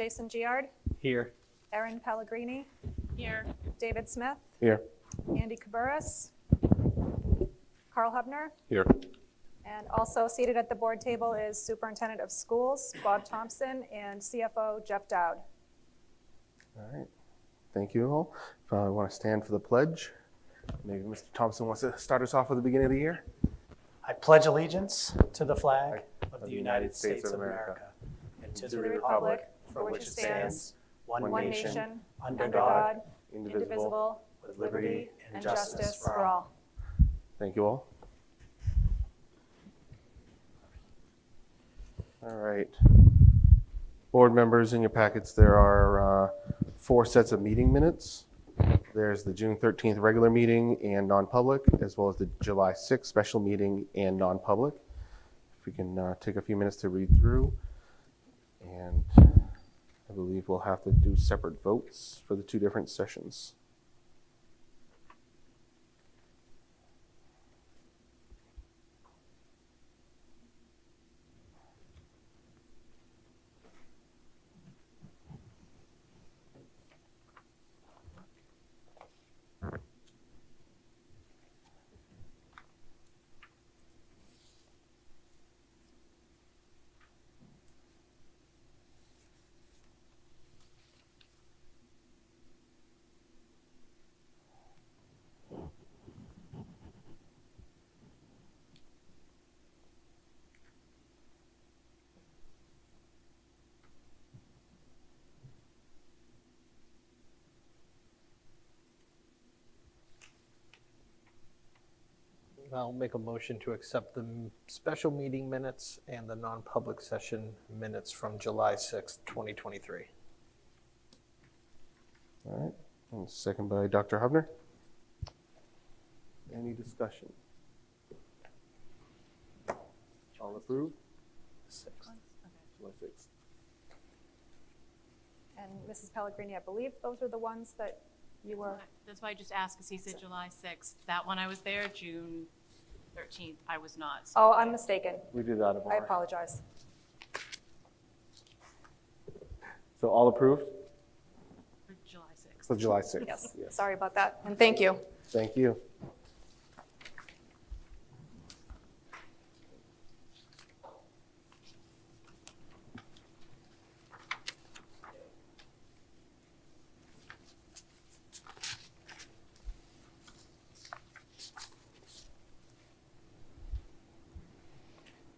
Jason Giard, Here. Erin Pellegrini, Here. David Smith, Here. Andy Cabarrus, Carl Hubner, Here. and also seated at the board table is Superintendent of Schools, Bob Thompson, and CFO, Jeff Dowd. All right, thank you all. If I want to stand for the pledge, maybe Mr. Thompson wants to start us off at the beginning of the year. I pledge allegiance to the flag of the United States of America and to the republic for which it stands, one nation, under God, indivisible, with liberty and justice for all. Thank you all. All right. Board members, in your packets, there are 4 sets of meeting minutes. There's the June 13th regular meeting and non-public, as well as the July 6th special meeting and non-public. If we can take a few minutes to read through. And I believe we'll have to do separate votes for the 2 different sessions. I'll make a motion to accept the special meeting minutes and the non-public session minutes from July 6th, 2023. All right, and second by Dr. Hubner. Any discussion? All approved? 6th. July 6th. And Mrs. Pellegrini, I believe those are the ones that you were. That's why I just asked, because he said July 6th. That one I was there. June 13th, I was not. So Oh, I'm mistaken. We did that of I apologize. So all approved? for July 6th. So July 6th. Yes, sorry about that, and thank you. Thank you.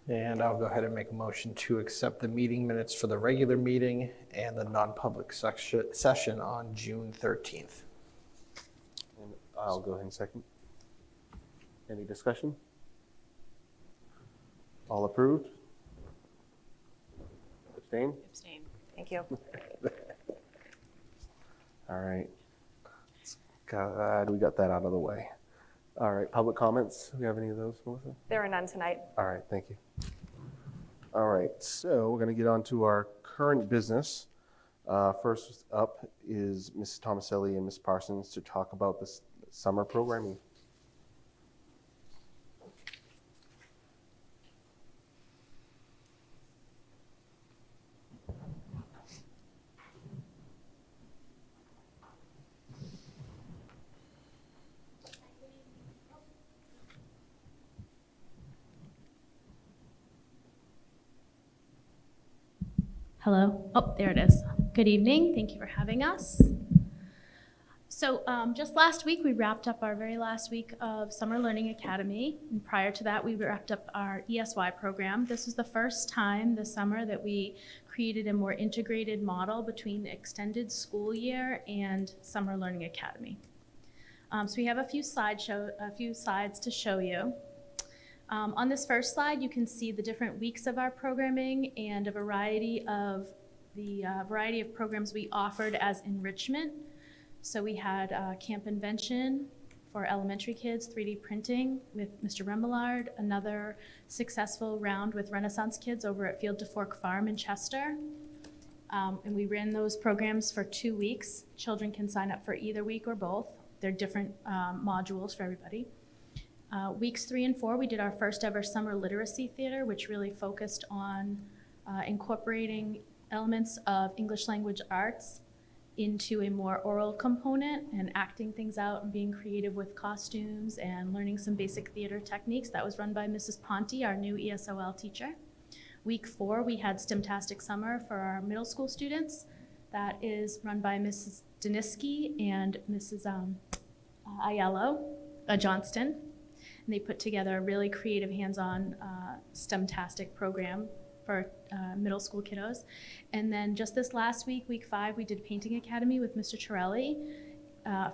And I'll go ahead and make a motion to accept the meeting minutes for the regular meeting and the non-public session on June 13th. And I'll go ahead and second. Any discussion? All approved? Abstain? Abstain. Thank you. All right. Glad we got that out of the way. All right, public comments. Do we have any of those, Melissa? There are none tonight. All right, thank you. All right, so we're going to get on to our current business. First up is Mrs. Tomaselli and Ms. Parsons to talk about this summer programming. Hello. Oh, there it is. Good evening. Thank you for having us. So just last week, we wrapped up our very last week of Summer Learning Academy. And prior to that, we wrapped up our ESY program. This is the first time this summer that we created a more integrated model between the extended school year and Summer Learning Academy. So we have a few slides to show you. On this first slide, you can see the different weeks of our programming and a variety of programs we offered as enrichment. So we had Camp Invention for elementary kids, 3D printing with Mr. Remillard, another successful round with Renaissance Kids over at Field to Fork Farm in Chester. And we ran those programs for 2 weeks. Children can sign up for either week or both. They're different modules for everybody. Weeks 3 and 4, we did our first ever summer literacy theater, which really focused on incorporating elements of English language arts into a more oral component and acting things out and being creative with costumes and learning some basic theater techniques. That was run by Mrs. Ponte, our new ESOL teacher. Week 4, we had STEMtastic Summer for our middle school students. That is run by Mrs. Daniski and Mrs. Aiello Johnston. And they put together a really creative hands-on STEMtastic program for middle school kiddos. And then just this last week, week 5, we did Painting Academy with Mr. Torelli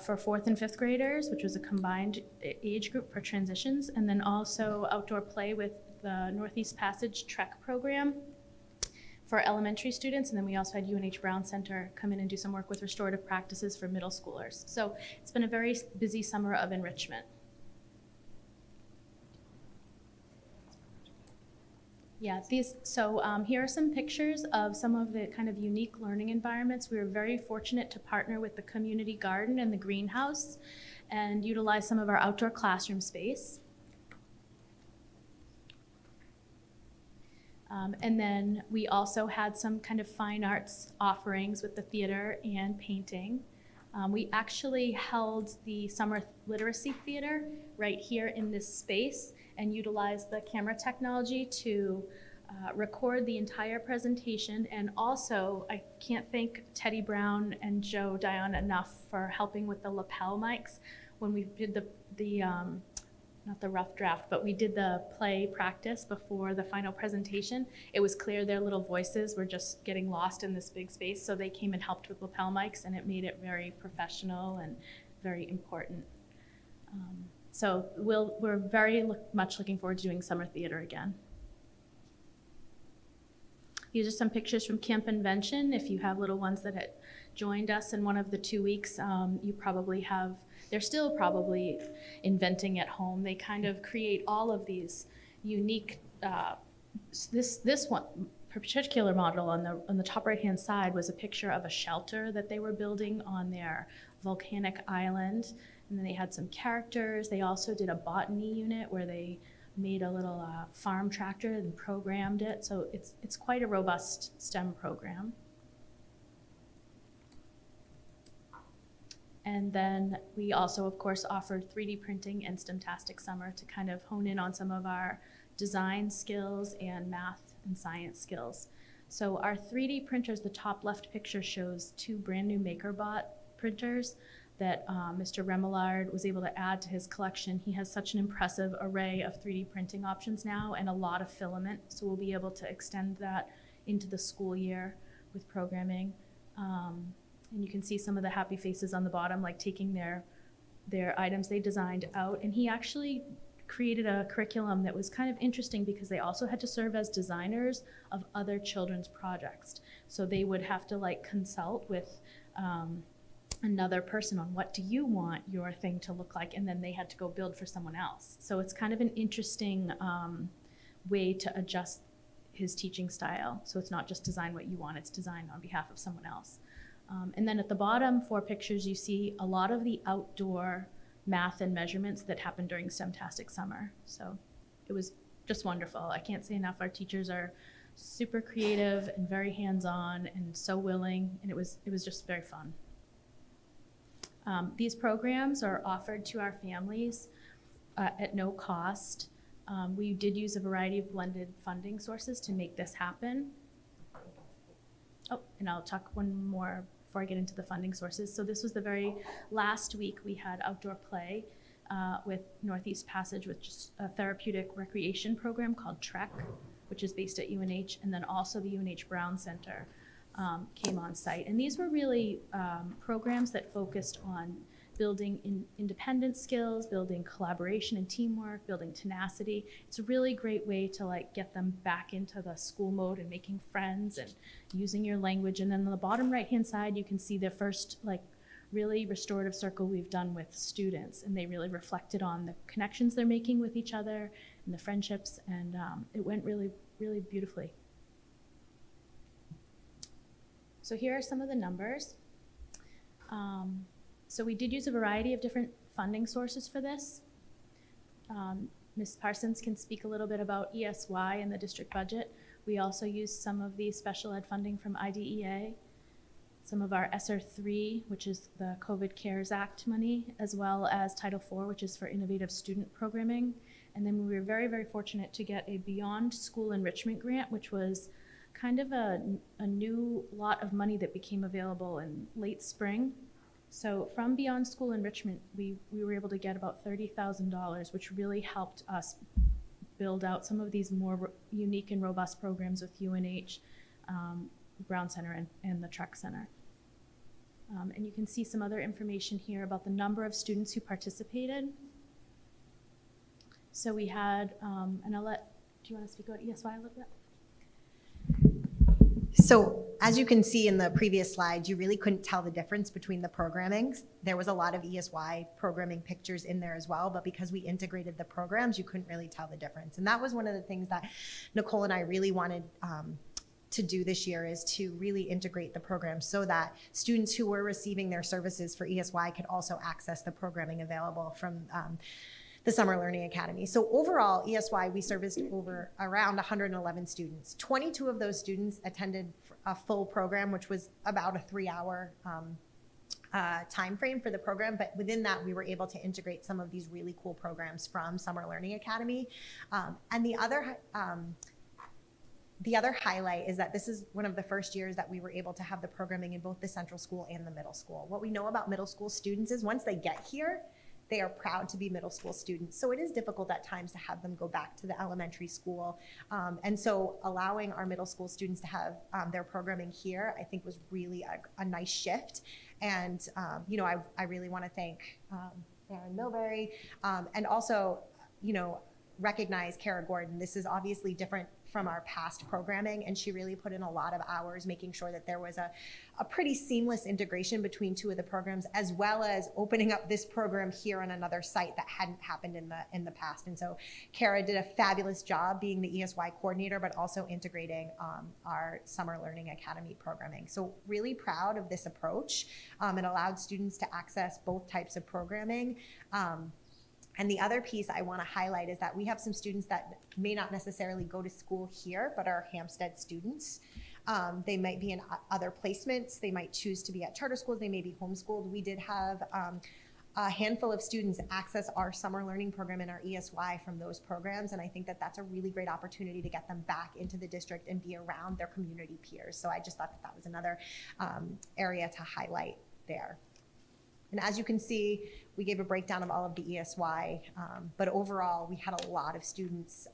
for 4th and 5th graders, which was a combined age group for transitions. And then also outdoor play with the Northeast Passage Trek program for elementary students. And then we also had UNH Brown Center come in and do some work with restorative practices for middle schoolers. So it's been a very busy summer of enrichment. Yeah, here are some pictures of some of the kind of unique learning environments. We were very fortunate to partner with the community garden and the greenhouse and utilize some of our outdoor classroom space. And then we also had some kind of fine arts offerings with the theater and painting. We actually held the summer literacy theater right here in this space and utilized the camera technology to record the entire presentation. And also, I can't thank Teddy Brown and Joe Dion enough for helping with the lapel mics when we did not the rough draft, but we did the play practice before the final presentation. It was clear their little voices were just getting lost in this big space, so they came and helped with lapel mics, and it made it very professional and very important. So we're very much looking forward to doing summer theater again. These are some pictures from Camp Invention. If you have little ones that had joined us in one of the 2 weeks, you probably have, they're still probably inventing at home. They kind of create all of these unique, this one particular model on the top right-hand side was a picture of a shelter that they were building on their volcanic island. And then they had some characters. They also did a botany unit where they made a little farm tractor and programmed it. So it's quite a robust STEM program. And then we also, of course, offered 3D printing and STEMtastic Summer to kind of hone in on some of our design skills and math and science skills. So our 3D printers, the top left picture shows 2 brand new MakerBot printers that Mr. Remillard was able to add to his collection. He has such an impressive array of 3D printing options now and a lot of filament, so we'll be able to extend that into the school year with programming. And you can see some of the happy faces on the bottom, like taking their items they designed out. And he actually created a curriculum that was kind of interesting because they also had to serve as designers of other children's projects. So they would have to like consult with another person on what do you want your thing to look like, and then they had to go build for someone else. So it's kind of an interesting way to adjust his teaching style. So it's not just design what you want, it's design on behalf of someone else. And then at the bottom 4 pictures, you see a lot of the outdoor math and measurements that happened during STEMtastic Summer. So it was just wonderful. I can't say enough. Our teachers are super creative and very hands-on and so willing, and it was just very fun. These programs are offered to our families at no cost. We did use a variety of blended funding sources to make this happen. Oh, and I'll talk one more before I get into the funding sources. So this was the very last week we had outdoor play with Northeast Passage, which is a therapeutic recreation program called Trek, which is based at UNH, and then also the UNH Brown Center came on site. And these were really programs that focused on building independent skills, building collaboration and teamwork, building tenacity. It's a really great way to like get them back into the school mode and making friends and using your language. And then on the bottom right-hand side, you can see the first like really restorative circle we've done with students, and they really reflected on the connections they're making with each other and the friendships, and it went really, really beautifully. So here are some of the numbers. So we did use a variety of different funding sources for this. Ms. Parsons can speak a little bit about ESY and the district budget. We also used some of the special ed funding from IDEA, some of our ESSER 3, which is the COVID CARES Act money, as well as Title IV, which is for innovative student programming. And then we were very, very fortunate to get a Beyond School Enrichment Grant, which was kind of a new lot of money that became available in late spring. So from Beyond School Enrichment, we were able to get about $30,000, which really helped us build out some of these more unique and robust programs with UNH, Brown Center, and the Trek Center. And you can see some other information here about the number of students who participated. So we had, and I'll let, do you want to speak about ESY a little bit? So as you can see in the previous slide, you really couldn't tell the difference between the programmings. There was a lot of ESY programming pictures in there as well, but because we integrated the programs, you couldn't really tell the difference. And that was one of the things that Nicole and I really wanted to do this year, is to really integrate the program so that students who were receiving their services for ESY could also access the programming available from the Summer Learning Academy. So overall, ESY, we serviced around 111 students. 22 of those students attended a full program, which was about a 3-hour time frame for the program, but within that, we were able to integrate some of these really cool programs from Summer Learning Academy. And the other highlight is that this is one of the first years that we were able to have the programming in both the central school and the middle school. What we know about middle school students is once they get here, they are proud to be middle school students. So it is difficult at times to have them go back to the elementary school. And so allowing our middle school students to have their programming here, I think was really a nice shift. And you know, I really want to thank Aaron Milbury and also, you know, recognize Kara Gordon. This is obviously different from our past programming, and she really put in a lot of hours making sure that there was a pretty seamless integration between two of the programs, as well as opening up this program here on another site that hadn't happened in the past. And so Kara did a fabulous job being the ESY coordinator, but also integrating our Summer Learning Academy programming. So really proud of this approach. It allowed students to access both types of programming. And the other piece I want to highlight is that we have some students that may not necessarily go to school here, but are Hampstead students. They might be in other placements. They might choose to be at charter schools. They may be homeschooled. We did have a handful of students access our summer learning program and our ESY from those programs. And I think that that's a really great opportunity to get them back into the district and be around their community peers. So I just thought that that was another area to highlight there. And as you can see, we gave a breakdown of all of the ESY, but overall, we had a lot of students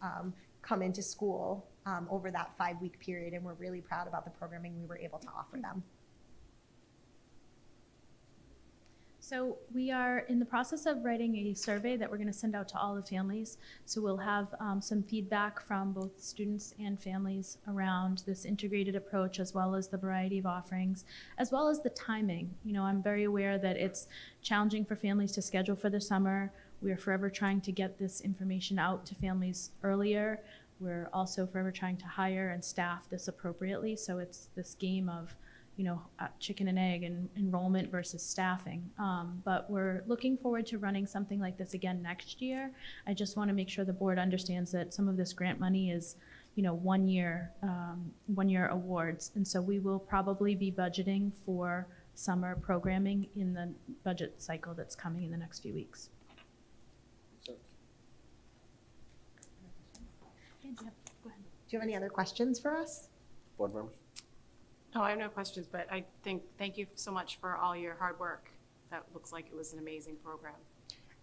come into school over that 5-week period, and we're really proud about the programming we were able to offer them. So we are in the process of writing a survey that we're going to send out to all the families. So we'll have some feedback from both students and families around this integrated approach, as well as the variety of offerings, as well as the timing. You know, I'm very aware that it's challenging for families to schedule for the summer. We are forever trying to get this information out to families earlier. We're also forever trying to hire and staff this appropriately. So it's this game of, you know, chicken and egg and enrollment versus staffing. But we're looking forward to running something like this again next year. I just want to make sure the board understands that some of this grant money is, you know, one-year awards. And so we will probably be budgeting for summer programming in the budget cycle that's coming in the next few weeks. Yeah, go ahead. Do you have any other questions for us? Board members? No, I have no questions, but I think, thank you so much for all your hard work. That looks like it was an amazing program.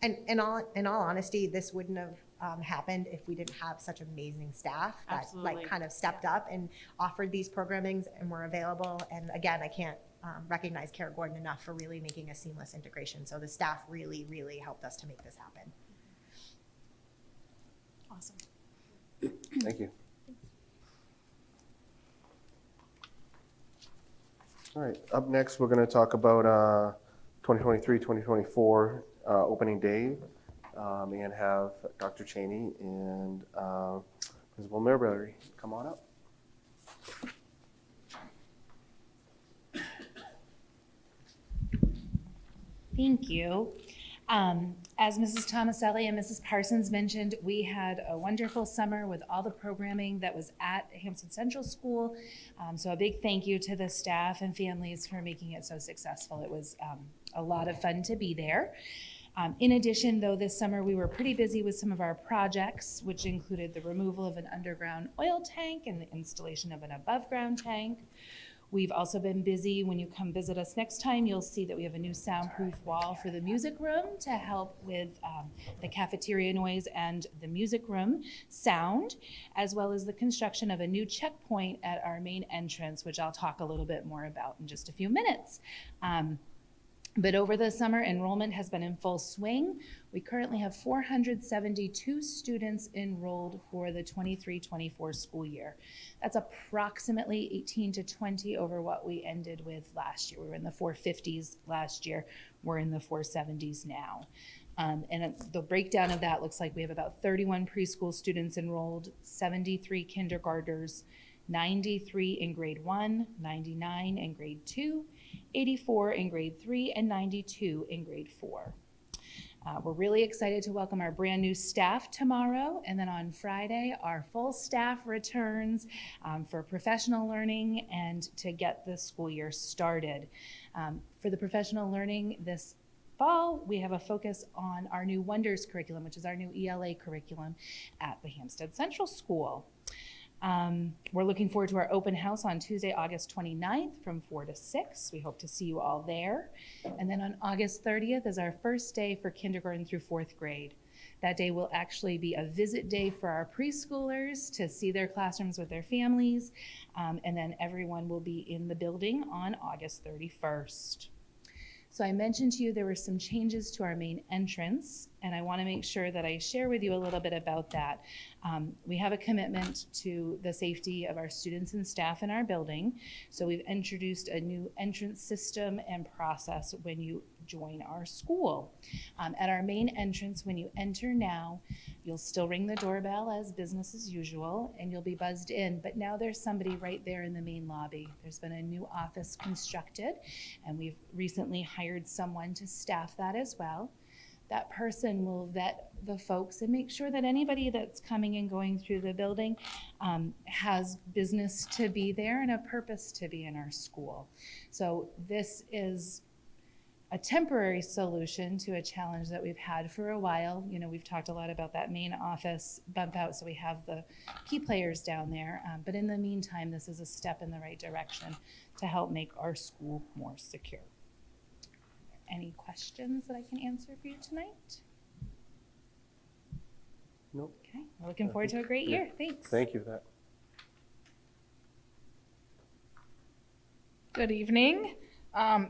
And in all honesty, this wouldn't have happened if we didn't have such amazing staff that Absolutely. like kind of stepped up and offered these programmings and were available. And again, I can't recognize Kara Gordon enough for really making a seamless integration. So the staff really, really helped us to make this happen. Awesome. Thank you. All right, up next, we're going to talk about 2023-2024 opening day and have Dr. Cheney and Principal Milbury come on up. Thank you. As Mrs. Tomaselli and Mrs. Parsons mentioned, we had a wonderful summer with all the programming that was at Hampstead Central School. So a big thank you to the staff and families for making it so successful. It was a lot of fun to be there. In addition, though, this summer we were pretty busy with some of our projects, which included the removal of an underground oil tank and the installation of an above-ground tank. We've also been busy. When you come visit us next time, you'll see that we have a new soundproof wall for the music room to help with the cafeteria noise and the music room sound, as well as the construction of a new checkpoint at our main entrance, which I'll talk a little bit more about in just a few minutes. But over the summer, enrollment has been in full swing. We currently have 472 students enrolled for the 23-24 school year. That's approximately 18 to 20 over what we ended with last year. We were in the 450s last year. We're in the 470s now. And the breakdown of that looks like we have about 31 preschool students enrolled, 73 kindergartners, 93 in grade 1, 99 in grade 2, 84 in grade 3, and 92 in grade 4. We're really excited to welcome our brand new staff tomorrow, and then on Friday, our full staff returns for professional learning and to get the school year started. For the professional learning this fall, we have a focus on our new Wonders curriculum, which is our new ELA curriculum at the Hampstead Central School. We're looking forward to our open house on Tuesday, August 29th from 4 to 6. We hope to see you all there. And then on August 30th is our first day for kindergarten through 4th grade. That day will actually be a visit day for our preschoolers to see their classrooms with their families. And then everyone will be in the building on August 31st. So I mentioned to you there were some changes to our main entrance, and I want to make sure that I share with you a little bit about that. We have a commitment to the safety of our students and staff in our building, so we've introduced a new entrance system and process when you join our school. At our main entrance, when you enter now, you'll still ring the doorbell as business as usual, and you'll be buzzed in, but now there's somebody right there in the main lobby. There's been a new office constructed, and we've recently hired someone to staff that as well. That person will vet the folks and make sure that anybody that's coming and going through the building has business to be there and a purpose to be in our school. So this is a temporary solution to a challenge that we've had for a while. You know, we've talked a lot about that main office bump out, so we have the key players down there. But in the meantime, this is a step in the right direction to help make our school more secure. Any questions that I can answer for you tonight? Nope. Okay, we're looking forward to a great year. Thanks. Thank you for that. Good evening.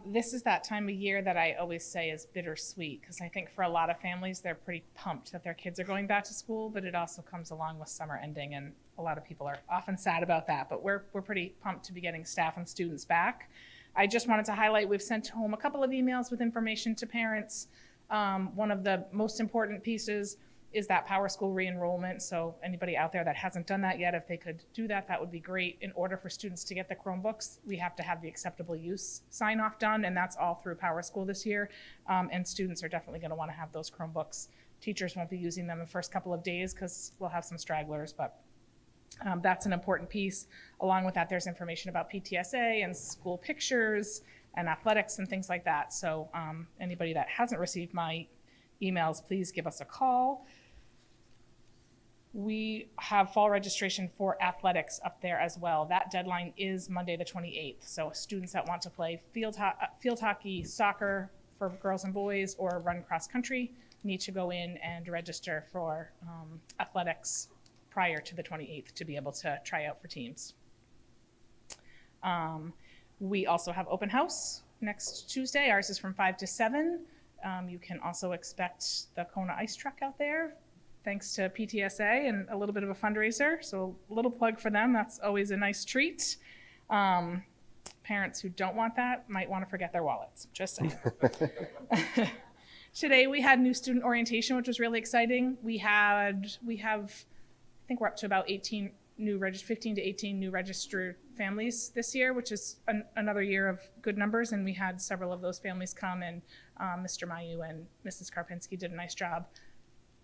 This is that time of year that I always say is bittersweet, because I think for a lot of families, they're pretty pumped that their kids are going back to school, but it also comes along with summer ending, and a lot of people are often sad about that, but we're pretty pumped to be getting staff and students back. I just wanted to highlight, we've sent home a couple of emails with information to parents. One of the most important pieces is that Power School re-enrollment. So anybody out there that hasn't done that yet, if they could do that, that would be great. In order for students to get the Chromebooks, we have to have the acceptable use sign off done, and that's all through Power School this year. And students are definitely gonna wanna have those Chromebooks. Teachers won't be using them the first couple of days because we'll have some stragglers, but that's an important piece. Along with that, there's information about PTSA and school pictures and athletics and things like that. So anybody that hasn't received my emails, please give us a call. We have fall registration for athletics up there as well. That deadline is Monday the 28th. So students that want to play field hockey, soccer for girls and boys, or run cross country need to go in and register for athletics prior to the 28th to be able to try out for teams. We also have open house next Tuesday. Ours is from 5 to 7. You can also expect the Kona ice truck out there, thanks to PTSA and a little bit of a fundraiser. So a little plug for them. That's always a nice treat. Parents who don't want that might want to forget their wallets. Just saying. Today we had new student orientation, which was really exciting. We have, I think we're up to about 18 15 to 18 new registered families this year, which is another year of good numbers. And we had several of those families come, and Mr. Mayu and Mrs. Karpinski did a nice job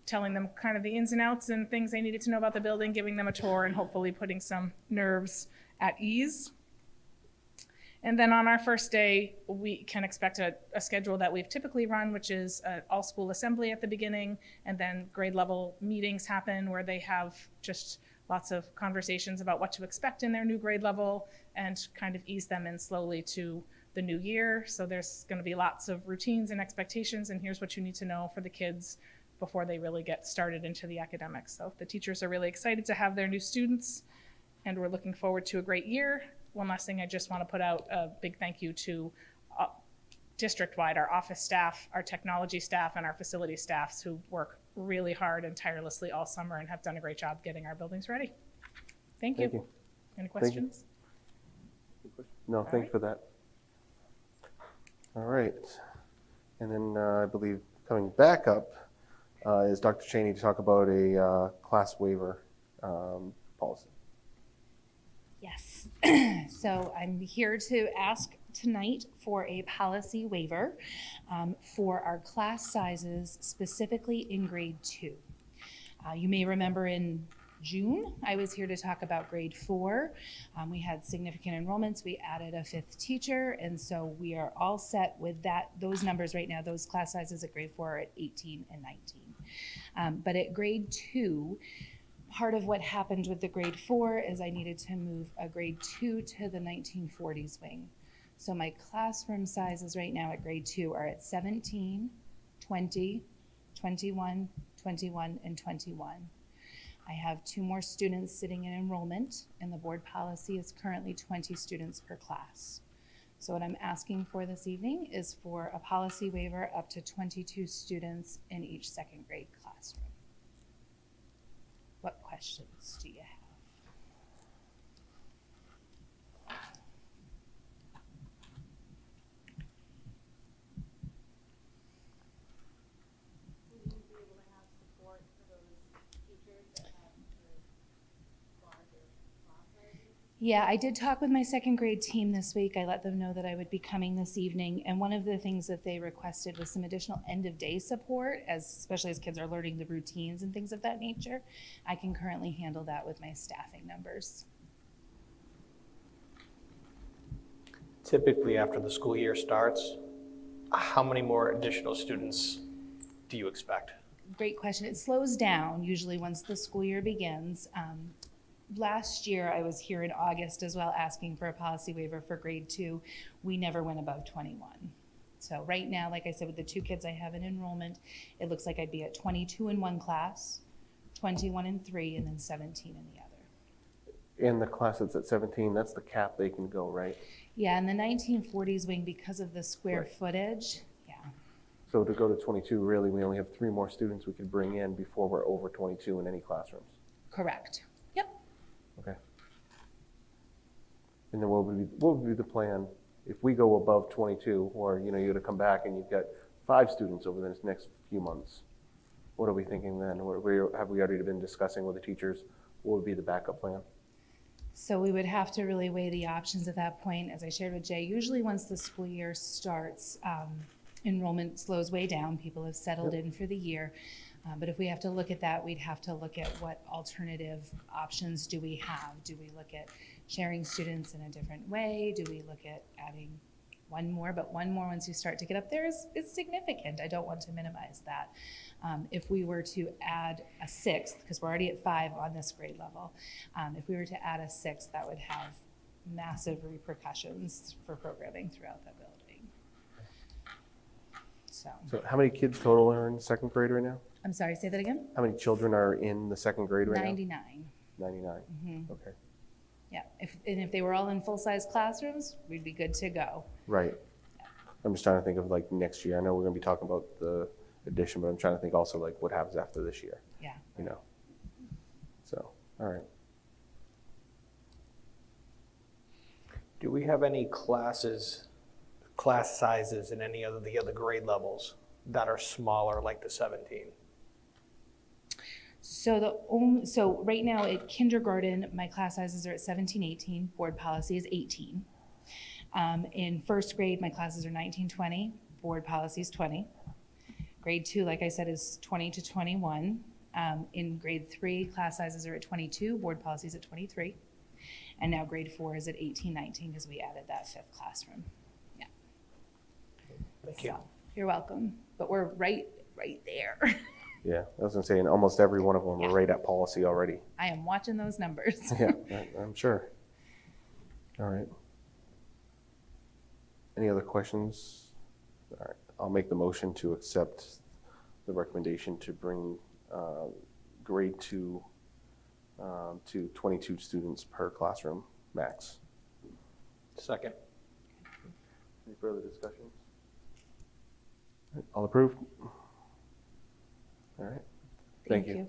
telling them kind of the ins and outs and things they needed to know about the building, giving them a tour, and hopefully putting some nerves at ease. And then on our first day, we can expect a schedule that we've typically run, which is an all-school assembly at the beginning, and then grade level meetings happen where they have just lots of conversations about what to expect in their new grade level and kind of ease them in slowly to the new year. So there's going to be lots of routines and expectations, and here's what you need to know for the kids before they really get started into the academics. So the teachers are really excited to have their new students, and we're looking forward to a great year. One last thing I just want to put out a big thank you to district-wide, our office staff, our technology staff, and our facility staffs who work really hard and tirelessly all summer and have done a great job getting our buildings ready. Thank you. Thank you. Any Thank you. questions? No, thanks for that. All right. And then I believe coming back up is Dr. Cheney to talk about a class waiver policy. Yes. So I'm here to ask tonight for a policy waiver for our class sizes, specifically in grade 2. You may remember in June, I was here to talk about grade 4. We had significant enrollments. We added a 5th teacher, and so we are all set with those numbers right now. Those class sizes at grade 4 are at 18 and 19. But at grade 2, part of what happened with the grade 4 is I needed to move a grade 2 to the 1940s wing. So my classroom sizes right now at grade 2 are at 17, 20, 21, 21, and 21. I have 2 more students sitting in enrollment, and the board policy is currently 20 students per class. So what I'm asking for this evening is for a policy waiver up to 22 students in each 2nd grade classroom. What questions do you have? Yeah, I did talk with my 2nd grade team this week. I let them know that I would be coming this evening, and one of the things that they requested was some additional end-of-day support, especially as kids are learning the routines and things of that nature. I can currently handle that with my staffing numbers. Typically, after the school year starts, how many more additional students do you expect? Great question. It slows down usually once the school year begins. Last year, I was here in August as well asking for a policy waiver for grade 2. We never went above 21. So right now, like I said, with the 2 kids I have in enrollment, it looks like I'd be at 22 in one class, 21 in 3, and then 17 in the other. And the class that's at 17, that's the cap they can go, right? Yeah, in the 1940s wing, because of the square Right. footage, yeah. So to go to 22, really, we only have 3 more students we could bring in before we're over 22 in any classrooms. Correct. Yep. Okay. And then what would be the plan if we go above 22, or you're going to come back and you've got 5 students over the next few months? What are we thinking then? Have we already been discussing with the teachers? What would be the backup plan? So we would have to really weigh the options at that point. As I shared with Jay, usually once the school year starts, enrollment slows way down. People have settled in for the year. But if we have to look at that, we'd have to look at what alternative options do we have. Do we look at sharing students in a different way? Do we look at adding one more? But one more once you start to get up there is significant. I don't want to minimize that. If we were to add a 6th, because we're already at 5 on this grade level, if we were to add a 6th, that would have massive repercussions for programming throughout the building. So how many kids total are in 2nd grade right now? I'm sorry, say that again? How many children are in the 2nd grade right 99. now? 99. Mhm. Okay. Yeah, if they were all in full-size classrooms, we'd be good to go. Right. I'm just trying to think of like next year. I know we're going to be talking about the addition, but I'm trying to think also like what happens after this year. Yeah. So, all right. Do we have any class sizes in any of the other grade levels that are smaller, like the 17? So right now at kindergarten, my class sizes are at 17, 18. Board policy is 18. In first grade, my classes are 19, 20. Board policy is 20. Grade 2, like I said, is 20 to 21. In grade 3, class sizes are at 22. Board policy is at 23. And now grade 4 is at 18, 19 because we added that 5th classroom. Yeah. Thank you. So, you're welcome. But we're right there. Yeah, I was gonna say, in almost every one of them, Yeah. we're right at policy already. I am watching those numbers. Yeah, I'm sure. All right. Any other questions? All right, I'll make the motion to accept the recommendation to bring grade 2 to 22 students per classroom max. Second. Any further discussions? All right, all approved? All right, thank you.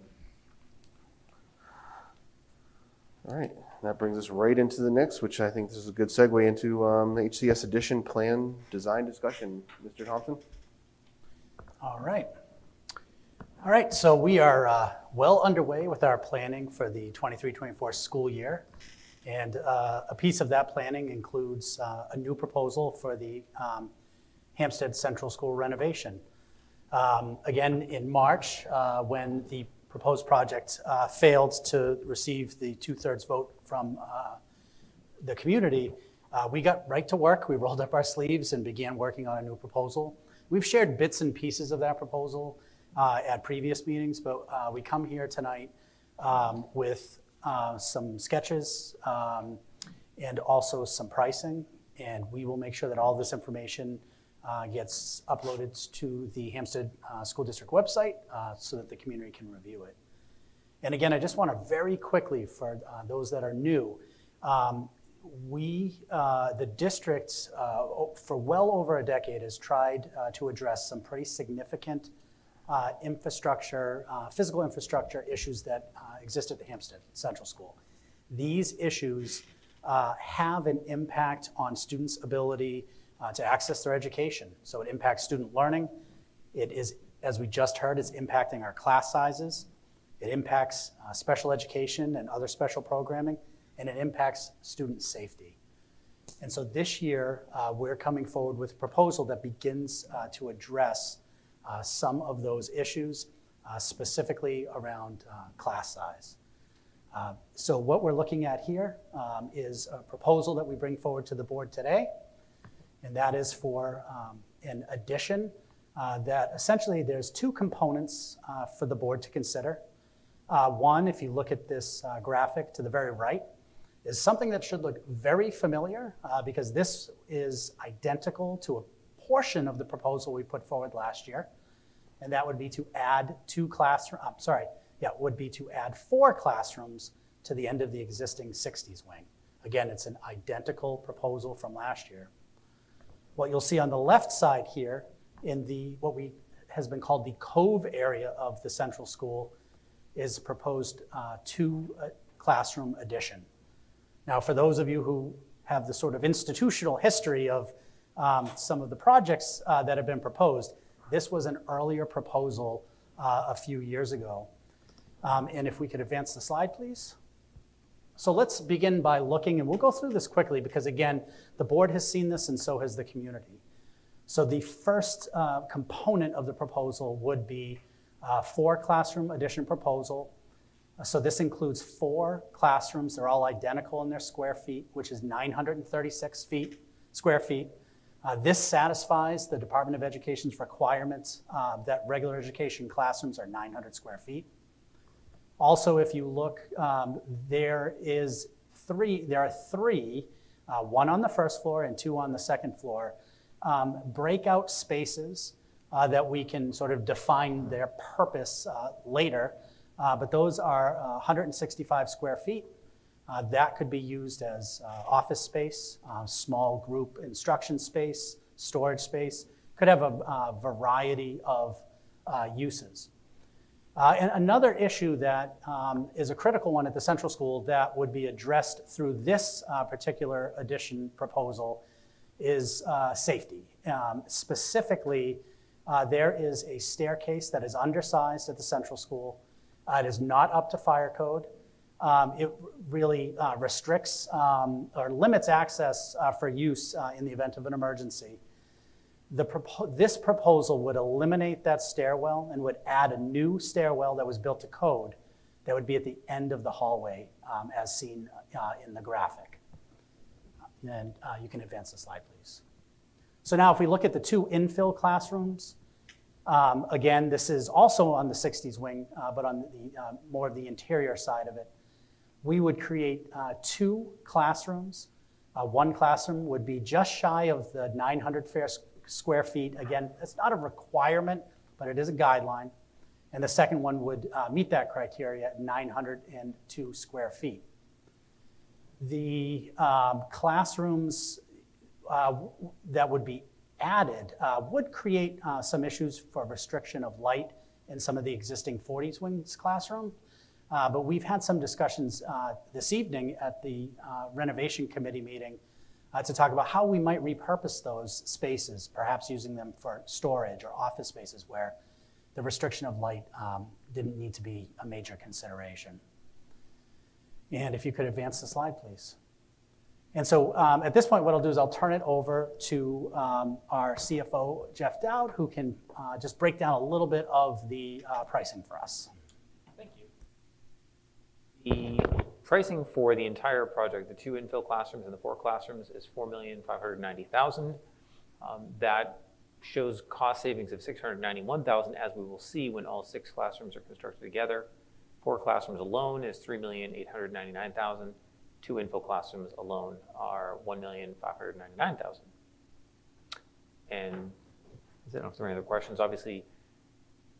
All right, that brings us right into the next, which I think this is a good segue into HCS addition plan design discussion. Mr. Thompson? All right. All right, so we are well underway with our planning for the 23-24 school year. And a piece of that planning includes a new proposal for the Hsd Central School renovation. Again, in March, when the proposed project failed to receive the 2/3 vote from the community, we got right to work. We rolled up our sleeves and began working on a new proposal. We've shared bits and pieces of that proposal at previous meetings, but we come here tonight with some sketches and also some pricing, and we will make sure that all this information gets uploaded to the Hsd School District website so that the community can review it. And again, I just want to very quickly, for those that are new, the district, for well over a decade, has tried to address some pretty significant infrastructure, physical infrastructure issues that exist at the Hsd Central School. These issues have an impact on students' ability to access their education. So it impacts student learning. It is, as we just heard, is impacting our class sizes. It impacts special education and other special programming, and it impacts student safety. And so this year, we're coming forward with a proposal that begins to address some of those issues, specifically around class size. So what we're looking at here is a proposal that we bring forward to the board today, and that is for an addition that essentially there's two components for the board to consider. One, if you look at this graphic to the very right, is something that should look very familiar because this is identical to a portion of the proposal we put forward last year, and that would be to add 4 classrooms to the end of the existing 60s wing. Again, it's an identical proposal from last year. What you'll see on the left side here in what has been called the Cove area of the Central School is proposed 2 classroom addition. Now, for those of you who have the sort of institutional history of some of the projects that have been proposed, this was an earlier proposal a few years ago. And if we could advance the slide, please. So let's begin by looking, and we'll go through this quickly because, again, the board has seen this and so has the community. So the first component of the proposal would be 4 classroom addition proposal. So this includes 4 classrooms. They're all identical in their square feet, which is 936 square feet. This satisfies the Department of Education's requirements that regular education classrooms are 900 square feet. Also, if you look, there are 3, 1 on the first floor and 2 on the second floor, breakout spaces that we can sort of define their purpose later. But those are 165 square feet. That could be used as office space, small group instruction space, storage space. Could have a variety of uses. And another issue that is a critical one at the Central School that would be addressed through this particular addition proposal is safety. Specifically, there is a staircase that is undersized at the Central School It is not up to fire code. It really restricts or limits access for use in the event of an emergency. This proposal would eliminate that stairwell and would add a new stairwell that was built to code that would be at the end of the hallway as seen in the graphic. And you can advance the slide, please. So now if we look at the 2 infill classrooms, again, this is also on the 60s wing, but on the more of the interior side of it. We would create 2 classrooms. One classroom would be just shy of the 900 square feet. Again, it's not a requirement, but it is a guideline. And the second one would meet that criteria at 902 square feet. The classrooms that would be added would create some issues for restriction of light in some of the existing 40s wings classroom. But we've had some discussions this evening at the renovation committee meeting to talk about how we might repurpose those spaces, perhaps using them for storage or office spaces where the restriction of light didn't need to be a major consideration. And if you could advance the slide, please. And so at this point, what I'll do is I'll turn it over to our CFO, Jeff Dowd, who can just break down a little bit of the pricing for us. Thank you. The pricing for the entire project, the 2 infill classrooms and the 4 classrooms, is $4,590,000. That shows cost savings of $691,000, as we will see when all 6 classrooms are constructed together. 4 classrooms alone is $3,899,000. 2 infill classrooms alone are $1,599,000. And I don't know if there are any other questions. Obviously,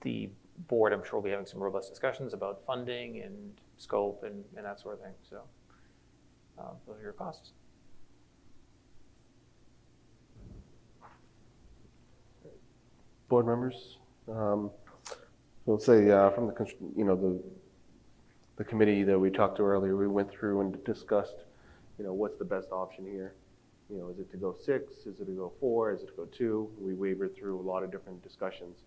the board, I'm sure, will be having some robust discussions about funding and scope and that sort of thing. So those are your costs. Board members, so let's say from the committee that we talked to earlier, we went through and discussed, what's the best option here? Is it to go 6? Is it to go 4? Is it to go 2? We wavered through a lot of different discussions.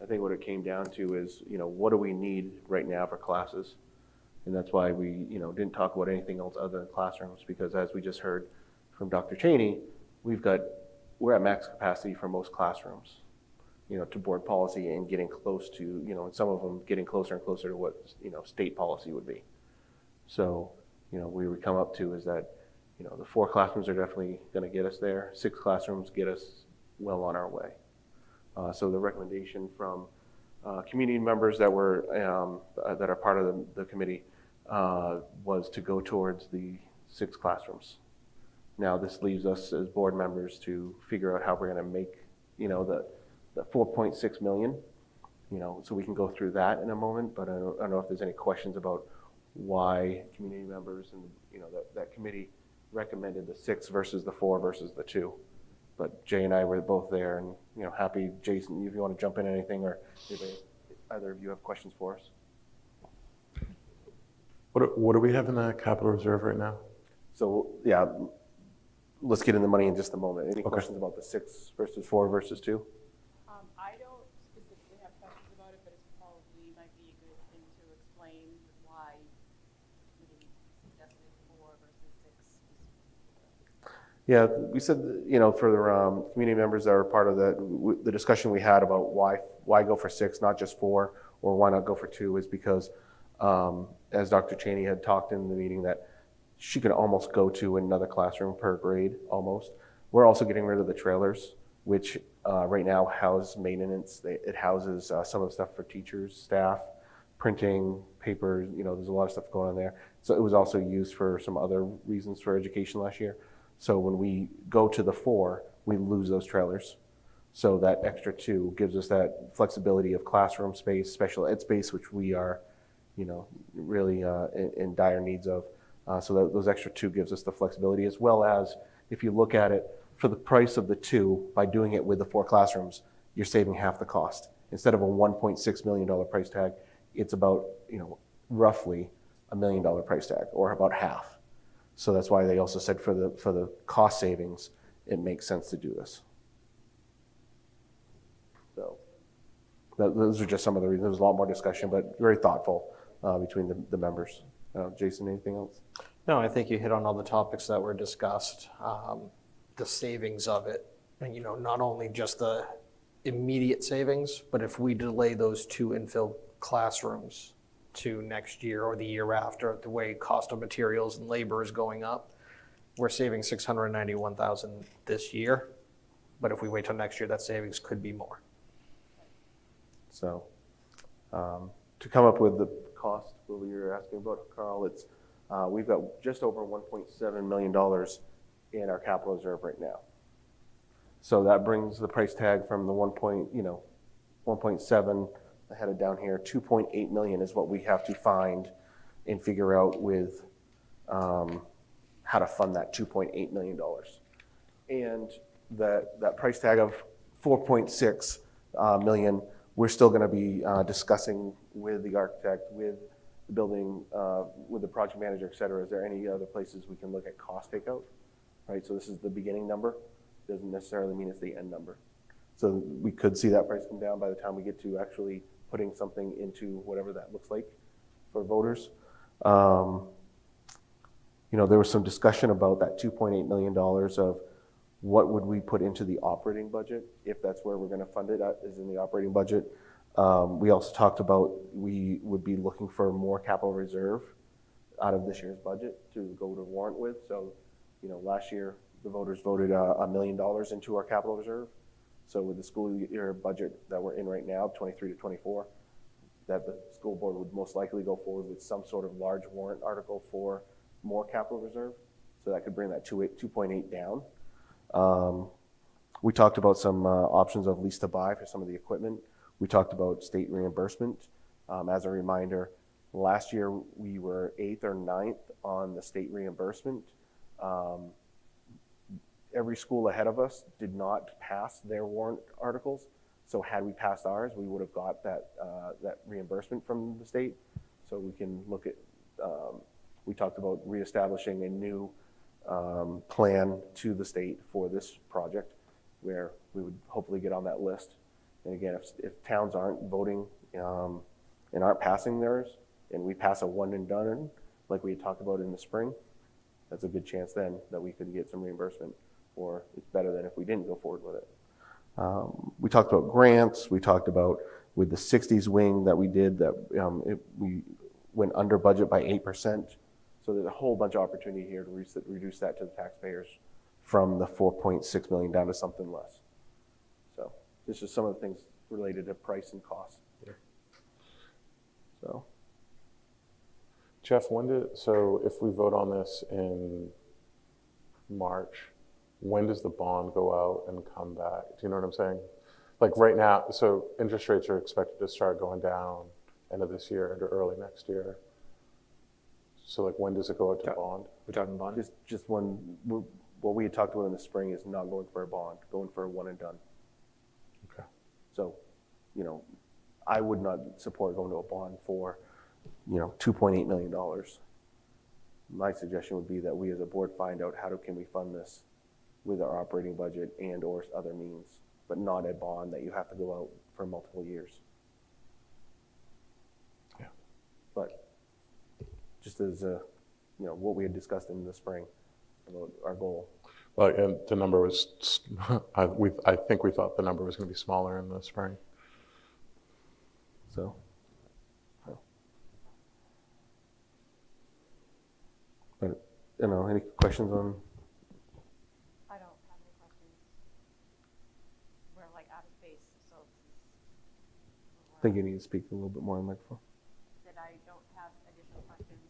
I think what it came down to is, what do we need right now for classes? And that's why we, didn't talk about anything else other than classrooms, because as we just heard from Dr. Cheney, we're at max capacity for most classrooms, to board policy and getting close to, and some of them getting closer and closer to what, state policy would be. So, we would come up to is that, the 4 classrooms are definitely going to get us there. 6 classrooms get us well on our way. So the recommendation from community members that were that are part of the committee was to go towards the 6 classrooms. Now this leaves us as board members to figure out how we're going to make the 4.6 million. So we can go through that in a moment. But I don't know if there's any questions about why community members and that committee recommended the 6 versus the 4 versus the 2. But Jay and I were both there, and happy. Jason, if you want to jump in anything, or if either of you have questions for us. What do we have in the capital reserve right now? So yeah, let's get in the money in just a moment. Any Okay. questions about the 6 versus 4 versus 2? I don't specifically have questions about it, but it's probably might be a good thing to explain why we suggested 4 versus 6. Yeah, we said, for the community members that are part of the discussion we had about why go for 6, not just 4, or why not go for 2, is because, as Dr. Cheney had talked in the meeting, that she could almost go to another classroom per grade, almost. We're also getting rid of the trailers, which right now house maintenance. It houses some of the stuff for teachers, staff, printing, paper, there's a lot of stuff going on there. So it was also used for some other reasons for education last year. So when we go to the 4, we lose those trailers. So that extra 2 gives us that flexibility of classroom space, special ed space, which we are, really in dire needs of. So those extra 2 gives us the flexibility, as well as, if you look at it, for the price of the 2, by doing it with the 4 classrooms, you're saving half the cost. Instead of a $1.6 million price tag, it's about, roughly $1 million price tag, or about half. So that's why they also said for the cost savings, it makes sense to do this. So those are just some of the reasons. There was a lot more discussion, but very thoughtful between the members. Jason, anything else? No, I think you hit on all the topics that were discussed. The savings of it, and not only just the immediate savings, but if we delay those 2 infill classrooms to next year or the year after, the way cost of materials and labor is going up, we're saving $691,000 this year. But if we wait till next year, that savings could be more. So to come up with the cost, what you're asking about, Carl, it's we've got just over $1.7 million in our capital reserve right now. So that brings the price tag from the 1.7, I had it down here, 2.8 million is what we have to find and figure out with how to fund that $2.8 million. And that price tag of 4.6 million, we're still going to be discussing with the architect, with the building, with the project manager, et cetera. Is there any other places we can look at cost takeout? Right, so this is the beginning number. Doesn't necessarily mean it's the end number. So we could see that price come down by the time we get to actually putting something into whatever that looks like for voters. There was some discussion about that $2.8 million of what would we put into the operating budget, if that's where we're going to fund it at, is in the operating budget. We also talked about we would be looking for more capital reserve out of this year's budget to go to warrant with. So, last year the voters voted $1 million into our capital reserve. So with the school year budget that we're in right now, 23 to 24, that the school board would most likely go forward with some sort of large warrant article for more capital reserve. So that could bring that 2.8 down. We talked about some options of lease to buy for some of the equipment. We talked about state reimbursement. As a reminder, last year we were 8th or 9th on the state reimbursement. Every school ahead of us did not pass their warrant articles. So had we passed ours, we would have got that reimbursement from the state. So we can look at, we talked about reestablishing a new plan to the state for this project where we would hopefully get on that list. And again, if towns aren't voting and aren't passing theirs, and we pass a one and done like we had talked about in the spring, that's a good chance then that we could get some reimbursement, or it's better than if we didn't go forward with it. We talked about grants. We talked about with the 60s wing that we did that we went under budget by 8%. So there's a whole bunch of opportunity here to reduce that to the taxpayers from the 4.6 million down to something less. So this is some of the things related to price and cost here. So, Jeff, so if we vote on this in March, when does the bond go out and come back? Do you know what I'm saying? Like right now, so interest rates are expected to start going down end of this year into early next year. So like when does it go out to bond? We're talking bond? Just one, what we had talked about in the spring is not going for a bond, going for a one and done. Okay. So, I would not support going to a bond for, $2.8 million. My suggestion would be that we as a board find out can we fund this with our operating budget and or other means, but not a bond that you have to go out for multiple years. Yeah. But just as what we had discussed in the spring about our goal. Well, and the number was, I think we thought the number was going to be smaller in the spring. So, but any questions on? I don't have any questions. We're like out of space, so I think you need to speak a little bit more on the microphone. that I don't have additional questions. It's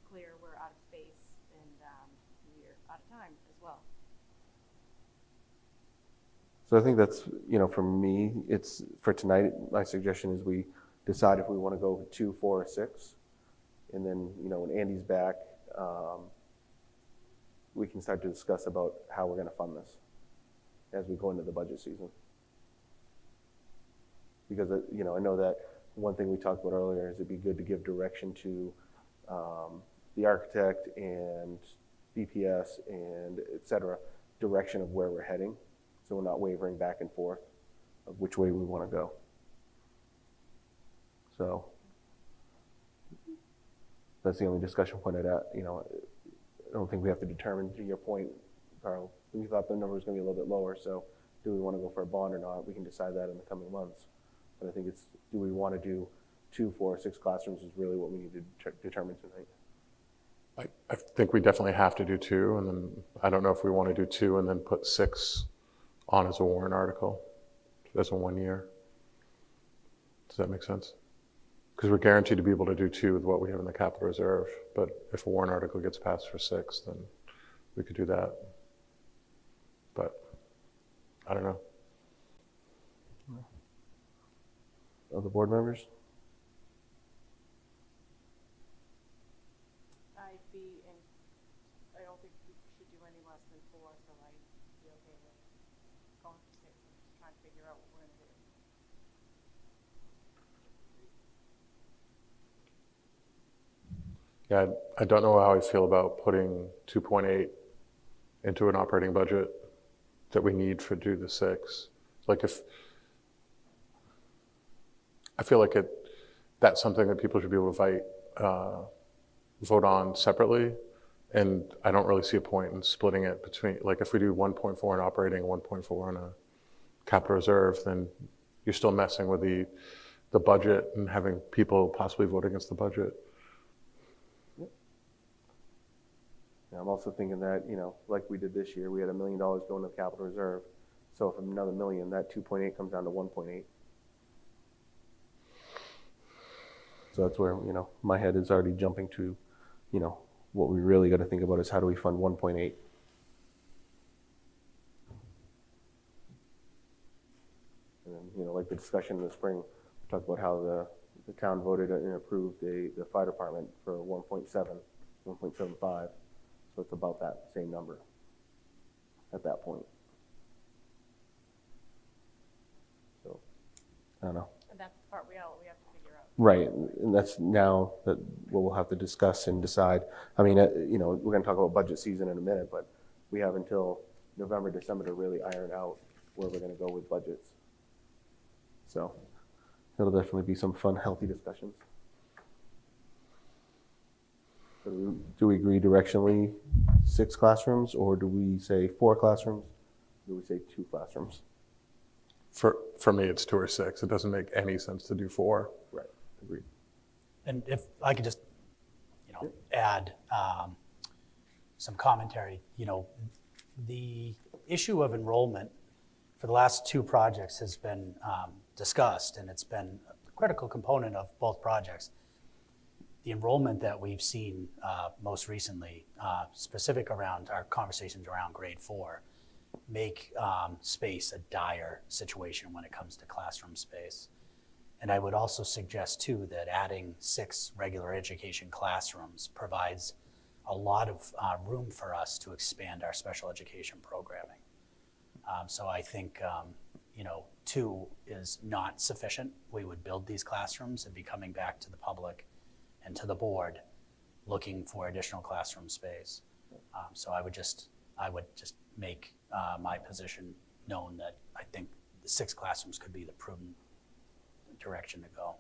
clear we're out of space and we're out of time as well. So I think that's, for me, it's for tonight, my suggestion is we decide if we want to go 2, 4, or 6. And then, when Andy's back, we can start to discuss about how we're going to fund this as we go into the budget season. Because, I know that one thing we talked about earlier is it'd be good to give direction to the architect and BPS and et cetera, direction of where we're heading. So we're not wavering back and forth of which way we want to go. So That's the only discussion point I don't think we have to determine, to your point, Carl, we thought the number was gonna be a little bit lower, so do we wanna go for a bond or not? We can decide that in the coming months. But I think it's, do we wanna do 2, 4, 6 classrooms is really what we need to determine tonight. I think we definitely have to do 2, and then I don't know if we want to do 2 and then put 6 on as a warrant article, as a 1 year. Does that make sense? Because we're guaranteed to be able to do 2 with what we have in the capital reserve, but if a warrant article gets passed for 6, then we could do that. But I don't know. Other board members? I don't think we should do any less than 4, so I'd be okay with going for 6 and just trying to figure out what we're gonna do. Yeah, I don't know how I feel about putting 2.8 into an operating budget that we need for do the 6. Like I feel like that's something that people should be able to vote on separately, and I don't really see a point in splitting it between, like if we do 1.4 in operating, 1.4 in a capital reserve, then you're still messing with the budget and having people possibly vote against the budget. Yeah, I'm also thinking that, like we did this year, we had $1 million going to the capital reserve. So if another million, that 2.8 comes down to 1.8. So that's where, my head is already jumping to, what we really got to think about is how do we fund 1.8? And then, like the discussion in the spring, we talked about how the town voted and approved the fire department for 1.7, 1.75. So it's about that same number at that point. So, I don't know. And that's the part we have to figure out. Right, and that's now that what we'll have to discuss and decide. I mean, we're going to talk about budget season in a minute, but we have until November, December to really iron out where we're going to go with budgets. So it'll definitely be some fun, healthy discussions. So do we agree directionally 6 classrooms, or do we say 4 classrooms? Do we say 2 classrooms? For me, it's 2 or 6. It doesn't make any sense to do 4. Right, agreed. And if I could just, add some commentary, the issue of enrollment for the last 2 projects has been discussed, and it's been a critical component of both projects. The enrollment that we've seen most recently, specific around our conversations around grade 4, make space a dire situation when it comes to classroom space. And I would also suggest too that adding 6 regular education classrooms provides a lot of room for us to expand our special education programming. So I think 2 is not sufficient. We would build these classrooms and be coming back to the public and to the board looking for additional classroom space. So I would just make my position known that I think the 6 classrooms could be the prudent direction to go.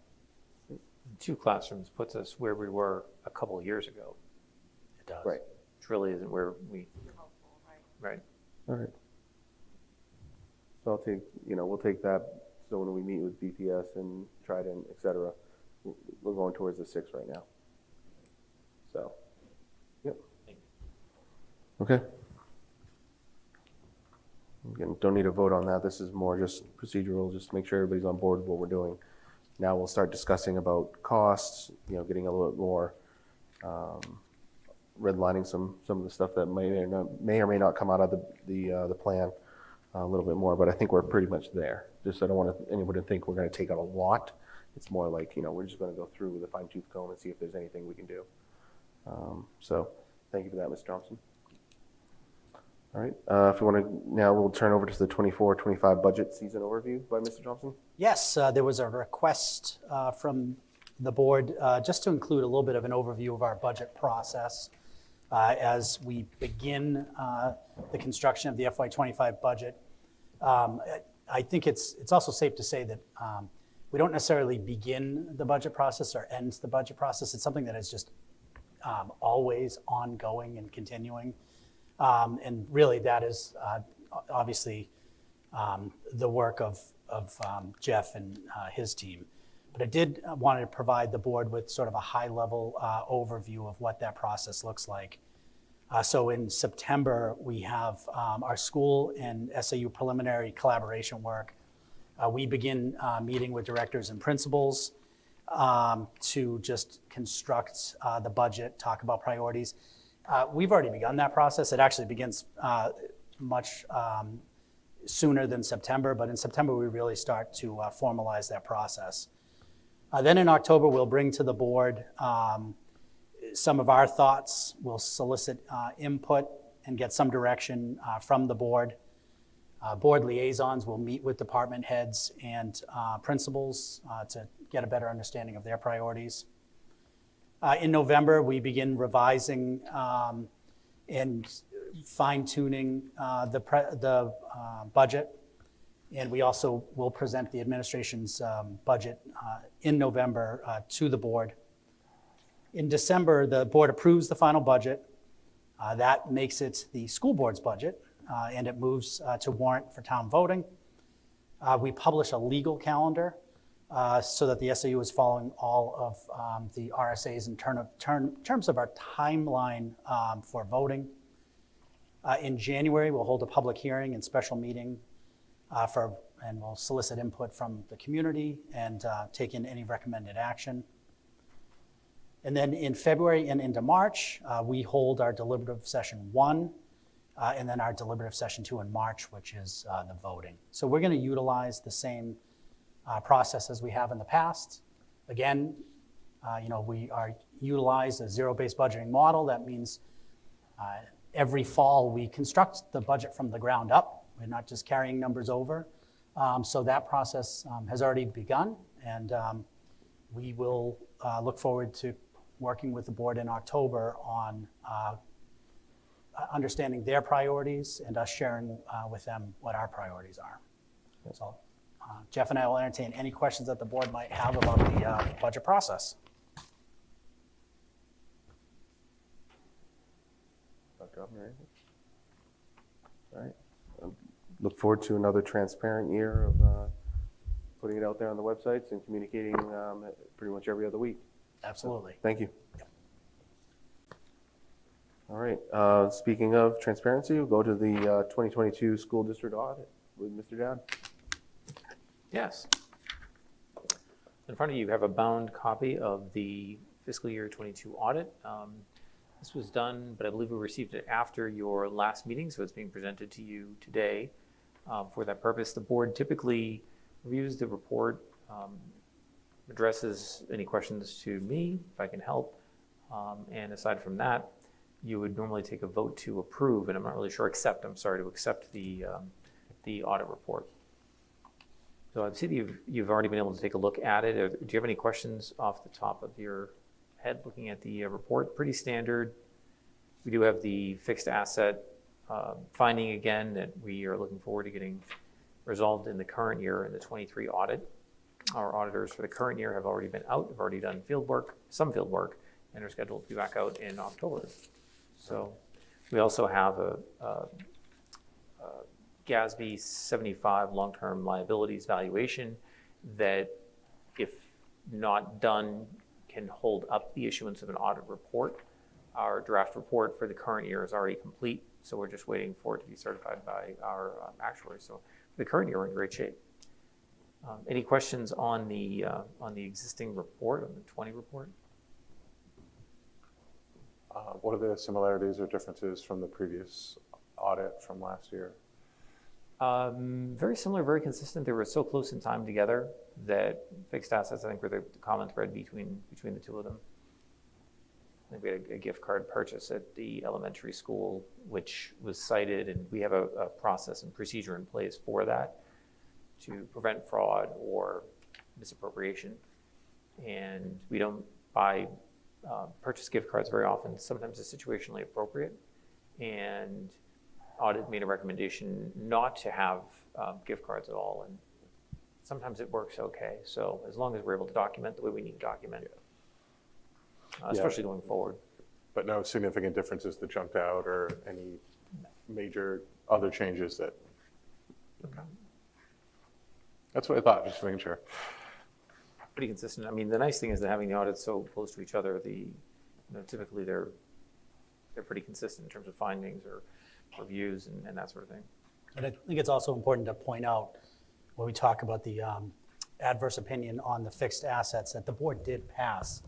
2 classrooms puts us where we were a couple of years ago. It does. Right. Which really isn't where we, Helpful, right? right? All right. So I'll take, we'll take that. So when we meet with BPS and Trident, et cetera, we're going towards the 6 right now. So, yep. Okay. Again, don't need a vote on that. This is more just procedural, just to make sure everybody's on board with what we're doing. Now we'll start discussing about costs, getting a little bit more, redlining some of the stuff that may or may not come out of the plan a little bit more, but I think we're pretty much there. Just I don't want anyone to think we're going to take out a lot. It's more like, we're just going to go through with a fine-tooth comb and see if there's anything we can do. So thank you for that, Ms. Thompson. All right, if we want to, now we'll turn over to the 24-25 budget season overview by Mr. Thompson. Yes, there was a request from the board just to include a little bit of an overview of our budget process as we begin the construction of the FY25 budget. I think it's also safe to say that we don't necessarily begin the budget process or end the budget process. It's something that is just always ongoing and continuing. And really, that is obviously the work of Jeff and his team. But I did want to provide the board with sort of a high-level overview of what that process looks like. So in September, we have our school and SAU preliminary collaboration work. We begin meeting with directors and principals to just construct the budget, talk about priorities. We've already begun that process. It actually begins much sooner than September, but in September, we really start to formalize that process. Then in October, we'll bring to the board some of our thoughts. We'll solicit input and get some direction from the board. Board liaisons will meet with department heads and principals to get a better understanding of their priorities. In November, we begin revising and fine-tuning the budget. And we also will present the administration's budget in November to the board. In December, the board approves the final budget. That makes it the school board's budget, and it moves to warrant for town voting. We publish a legal calendar so that the SAU is following all of the RSAs in terms of our timeline for voting. In January, we'll hold a public hearing and special meeting and we'll solicit input from the community and take in any recommended action. And then in February and into March, we hold our deliberative session 1, and then our deliberative session 2 in March, which is the voting. So we're going to utilize the same process as we have in the past. Again, we utilize a zero-based budgeting model. That means every fall we construct the budget from the ground up. We're not just carrying numbers over. So that process has already begun, and we will look forward to working with the board in October on understanding their priorities and us sharing with them what our priorities are. So Jeff and I will entertain any questions that the board might have about the budget process. Dr. Upton, anything? All right. Look forward to another transparent year of putting it out there on the websites and communicating pretty much every other week. Absolutely. So, thank you. All right. Speaking of transparency, we'll go to the 2022 school district audit with Mr. Dowd. Yes. In front of you, you have a bound copy of the fiscal year 22 audit. This was done, but I believe we received it after your last meeting, so it's being presented to you today. For that purpose, the board typically reviews the report, addresses any questions to me, if I can help. And aside from that, you would normally take a vote to approve, and I'm not really sure, to accept the audit report. So I see that you've already been able to take a look at it. Do you have any questions off the top of your head looking at the report? Pretty standard. We do have the fixed asset finding again that we are looking forward to getting resolved in the current year in the 23 audit. Our auditors for the current year have already been out, have already done some field work, and are scheduled to be back out in October. So we also have a Hsd 75 long-term liabilities valuation that, if not done, can hold up the issuance of an audit report. Our draft report for the current year is already complete, so we're just waiting for it to be certified by our actuaries. So for the current year, we're in great shape. Any questions on the existing report, on the 20 report? What are the similarities or differences from the previous audit from last year? Very similar, very consistent. They were so close in time together that fixed assets, I think, were the common thread between the two of them. I think we had a gift card purchase at the elementary school, which was cited, and we have a process and procedure in place for that to prevent fraud or misappropriation. And we don't purchase gift cards very often. Sometimes it's situationally appropriate, and audit made a recommendation not to have gift cards at all, and sometimes it works okay. So as long as we're able to document the way we need to document it, especially going forward. But no significant differences that jumped out or any major other changes that? Okay. That's what I thought, just making sure. Pretty consistent. I mean, the nice thing is that having the audits so close to each other, typically they're pretty consistent in terms of findings or reviews and that sort of thing. And I think it's also important to point out when we talk about the adverse opinion on the fixed assets that the board did pass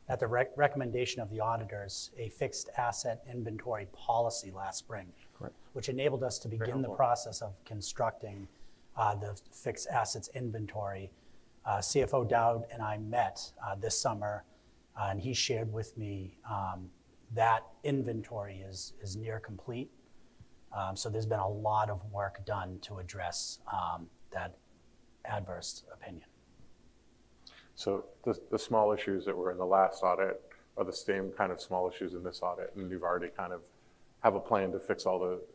at the recommendation of the auditors, a fixed asset inventory policy last spring, Correct. which enabled us to begin the process of constructing the fixed assets inventory. CFO Dowd and I met this summer, and he shared with me that inventory is near complete. So there's been a lot of work done to address that adverse opinion. So the small issues that were in the last audit are the same kind of small issues in this audit, and you've already kind of have a plan to fix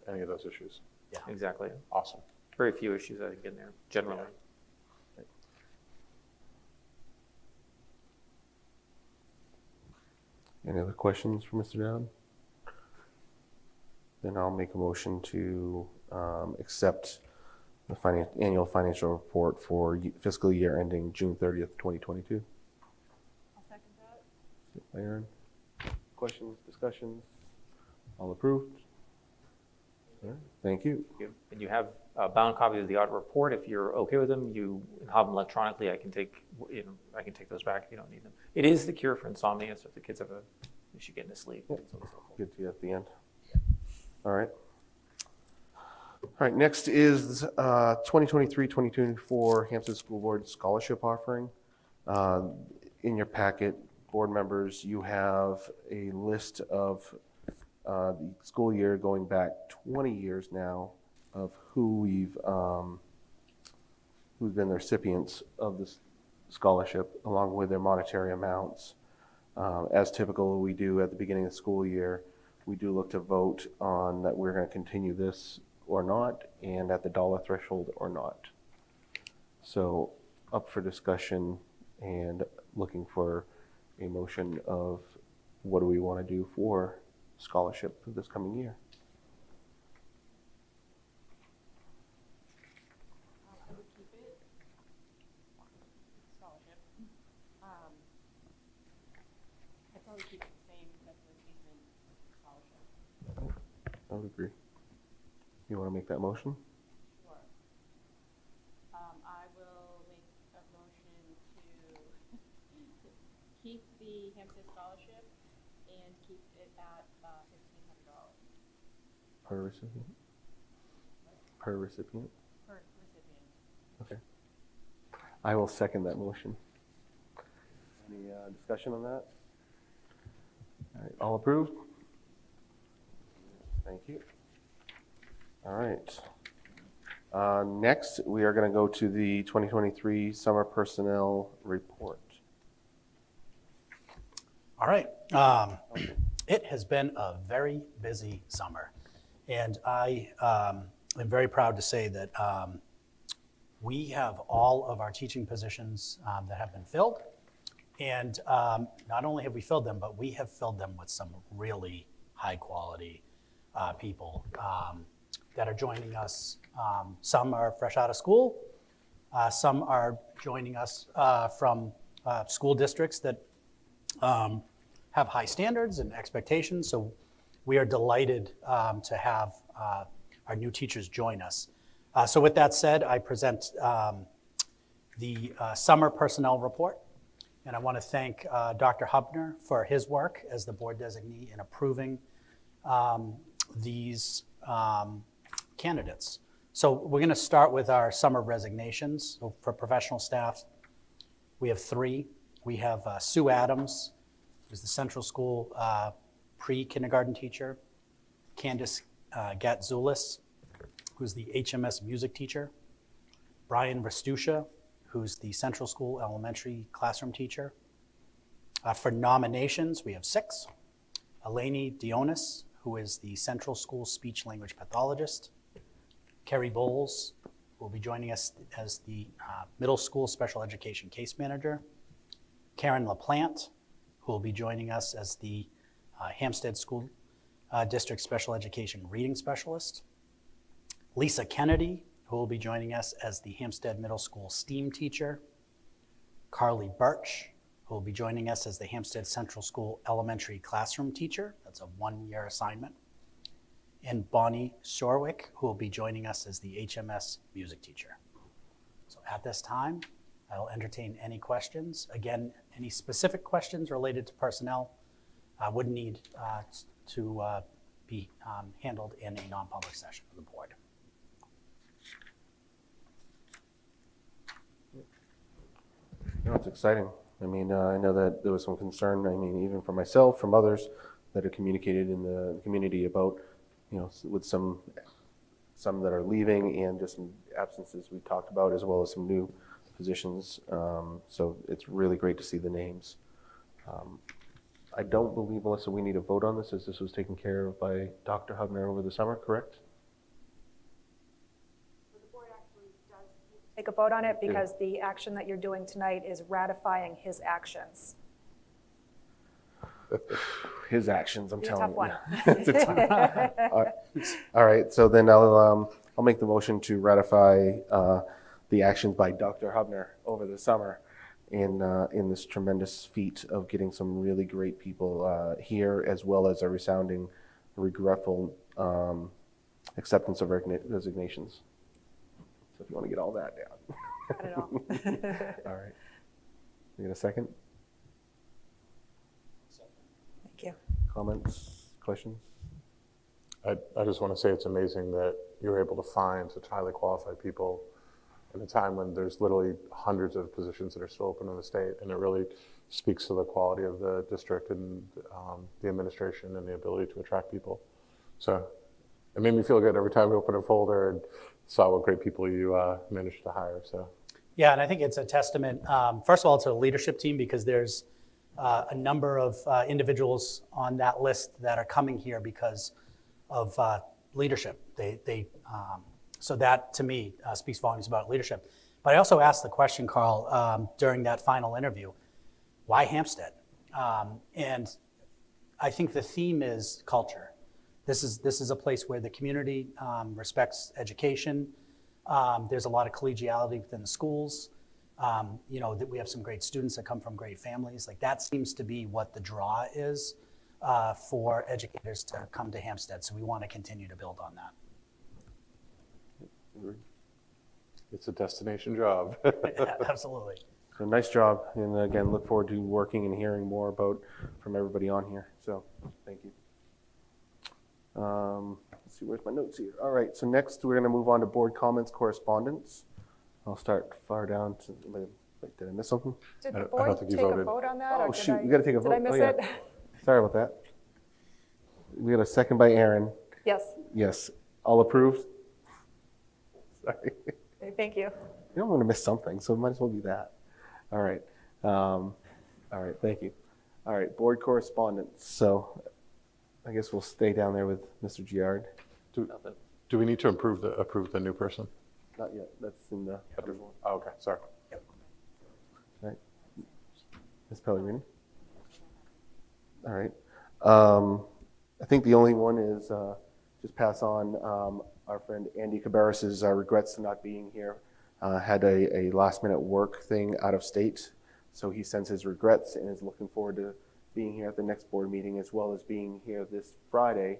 any of those issues? Yeah, exactly. Awesome. Very few issues, I think, in there, generally. Yeah. Any other questions for Mr. Dowd? Then I'll make a motion to accept the annual financial report for fiscal year ending June 30th, 2022. I'll second that. Aaron, questions, discussions? All approved? All right, thank you. And you have a bound copy of the audit report. If you're okay with them, you have them electronically. I can take those back if you don't need them. It is the cure for insomnia, so if the kids have an issue getting to sleep. Yep. So on and so forth. Good to you at the end. All right. All right, next is 2023-2024 Hampton School Board Scholarship Offering. In your packet, board members, you have a list of the school year going back 20 years now of who's been the recipients of this scholarship, along with their monetary amounts. As typical we do at the beginning of the school year, we do look to vote on that we're going to continue this or not, and at the dollar threshold or not. So up for discussion and looking for a motion of what do we want to do for scholarship for this coming year. I would keep it scholarship. I'd probably keep it the same as the achievement scholarship. I would agree. You want to make that motion? Sure. I will make a motion to keep the Hsd Scholarship and keep it at $1,500 Per recipient? Per recipient? per recipient. Okay. I will second that motion. Any discussion on that? All right, all approved? Thank you. All right. Next, we are going to go to the 2023 Summer Personnel Report. All right. It has been a very busy summer, and I am very proud to say that we have all of our teaching positions that have been filled, and not only have we filled them, but we have filled them with some really high-quality people that are joining us. Some are fresh out of school. Some are joining us from school districts that have high standards and expectations. So we are delighted to have our new teachers join us. So with that said, I present the summer personnel report. And I want to thank Dr. Hubner for his work as the board designee in approving these candidates. So we're going to start with our summer resignations. So for professional staff, we have 3. We have Sue Adams, who's the Central School pre-kindergarten teacher, Candace Gatzoulis, who's the HMS music teacher, Brian Rastusha, who's the Central School elementary classroom teacher. For nominations, we have 6. Eleni Dionis, who is the Central School speech language pathologist. Kerry Bowles, who will be joining us as the middle school special education case manager. Karen LaPlante, who will be joining us as the Hampstead School District Special Education Reading Specialist. Lisa Kennedy, who will be joining us as the Hampstead Middle School STEAM teacher. Carly Birch, who will be joining us as the Hampstead Central School Elementary Classroom teacher. That's a one-year assignment. And Bonnie Sorwick, who will be joining us as the HMS music teacher. So at this time, I will entertain any questions. Again, any specific questions related to personnel would need to be handled in a non-public session of the board. No, it's exciting. I mean, I know that there was some concern, I mean, even from myself, from others that are communicated in the community about, you know, with some that are leaving and just some absences we talked about, as well as some new positions. So it's really great to see the names. I don't believe, Melissa, we need a vote on this, as this was taken care of by Dr. Hubner over the summer, correct? Take a vote on it because the action that you're doing tonight is ratifying his actions. His actions, I'm Be a telling tough you. one. It's a tough- All right, so then I'll make the motion to ratify the actions by Dr. Hubner over the summer in this tremendous feat of getting some really great people here, as well as a resounding, regretful acceptance of resignations. So if you want to get all that down. Got it all. All right. You get a second? Thank you. Comments, questions? I just want to say it's amazing that you're able to find such highly qualified people in a time when there's literally hundreds of positions that are still open in the state, and it really speaks to the quality of the district and the administration and the ability to attract people. So it made me feel good every time we opened a folder and saw what great people you managed to hire. So Yeah, and I think it's a testament, first of all, to the leadership team, because there's a number of individuals on that list that are coming here because of leadership. So that, to me, speaks volumes about leadership. But I also asked the question, Carl, during that final interview, why Hampstead? And I think the theme is culture. This is a place where the community respects education. There's a lot of collegiality within the schools. You know, that we have some great students that come from great families. Like, that seems to be what the draw is for educators to come to Hampstead. So we want to continue to build on that. it's a destination job. Yeah, absolutely. So nice job, and again, look forward to working and hearing more from everybody on here. So thank you. Let's see, where's my notes here? All right, so next we're going to move on to board comments, correspondence. I'll start far down to, wait, did I miss something? Did I the don't board think you take a voted. vote on that? Oh, or shoot, did we got to take a vote. Did I miss Oh, yeah. it? Sorry about that. We got a second by Aaron. Yes. Yes, all approved? Sorry. Okay, thank you. You don't want to miss something, so might as well do that. All right. All right, thank you. All right, board correspondence. So I guess we'll stay down there with Mr. Giard. Do we need to approve the new person? Not yet, that's in the headers one. Oh, okay, sorry. All right. Ms. Pellegrini? All right. I think the only one is just pass on our friend Andy Cabarrus's regrets to not being here. Had a last minute work thing out of state, so he sends his regrets and is looking forward to being here at the next board meeting, as well as being here this Friday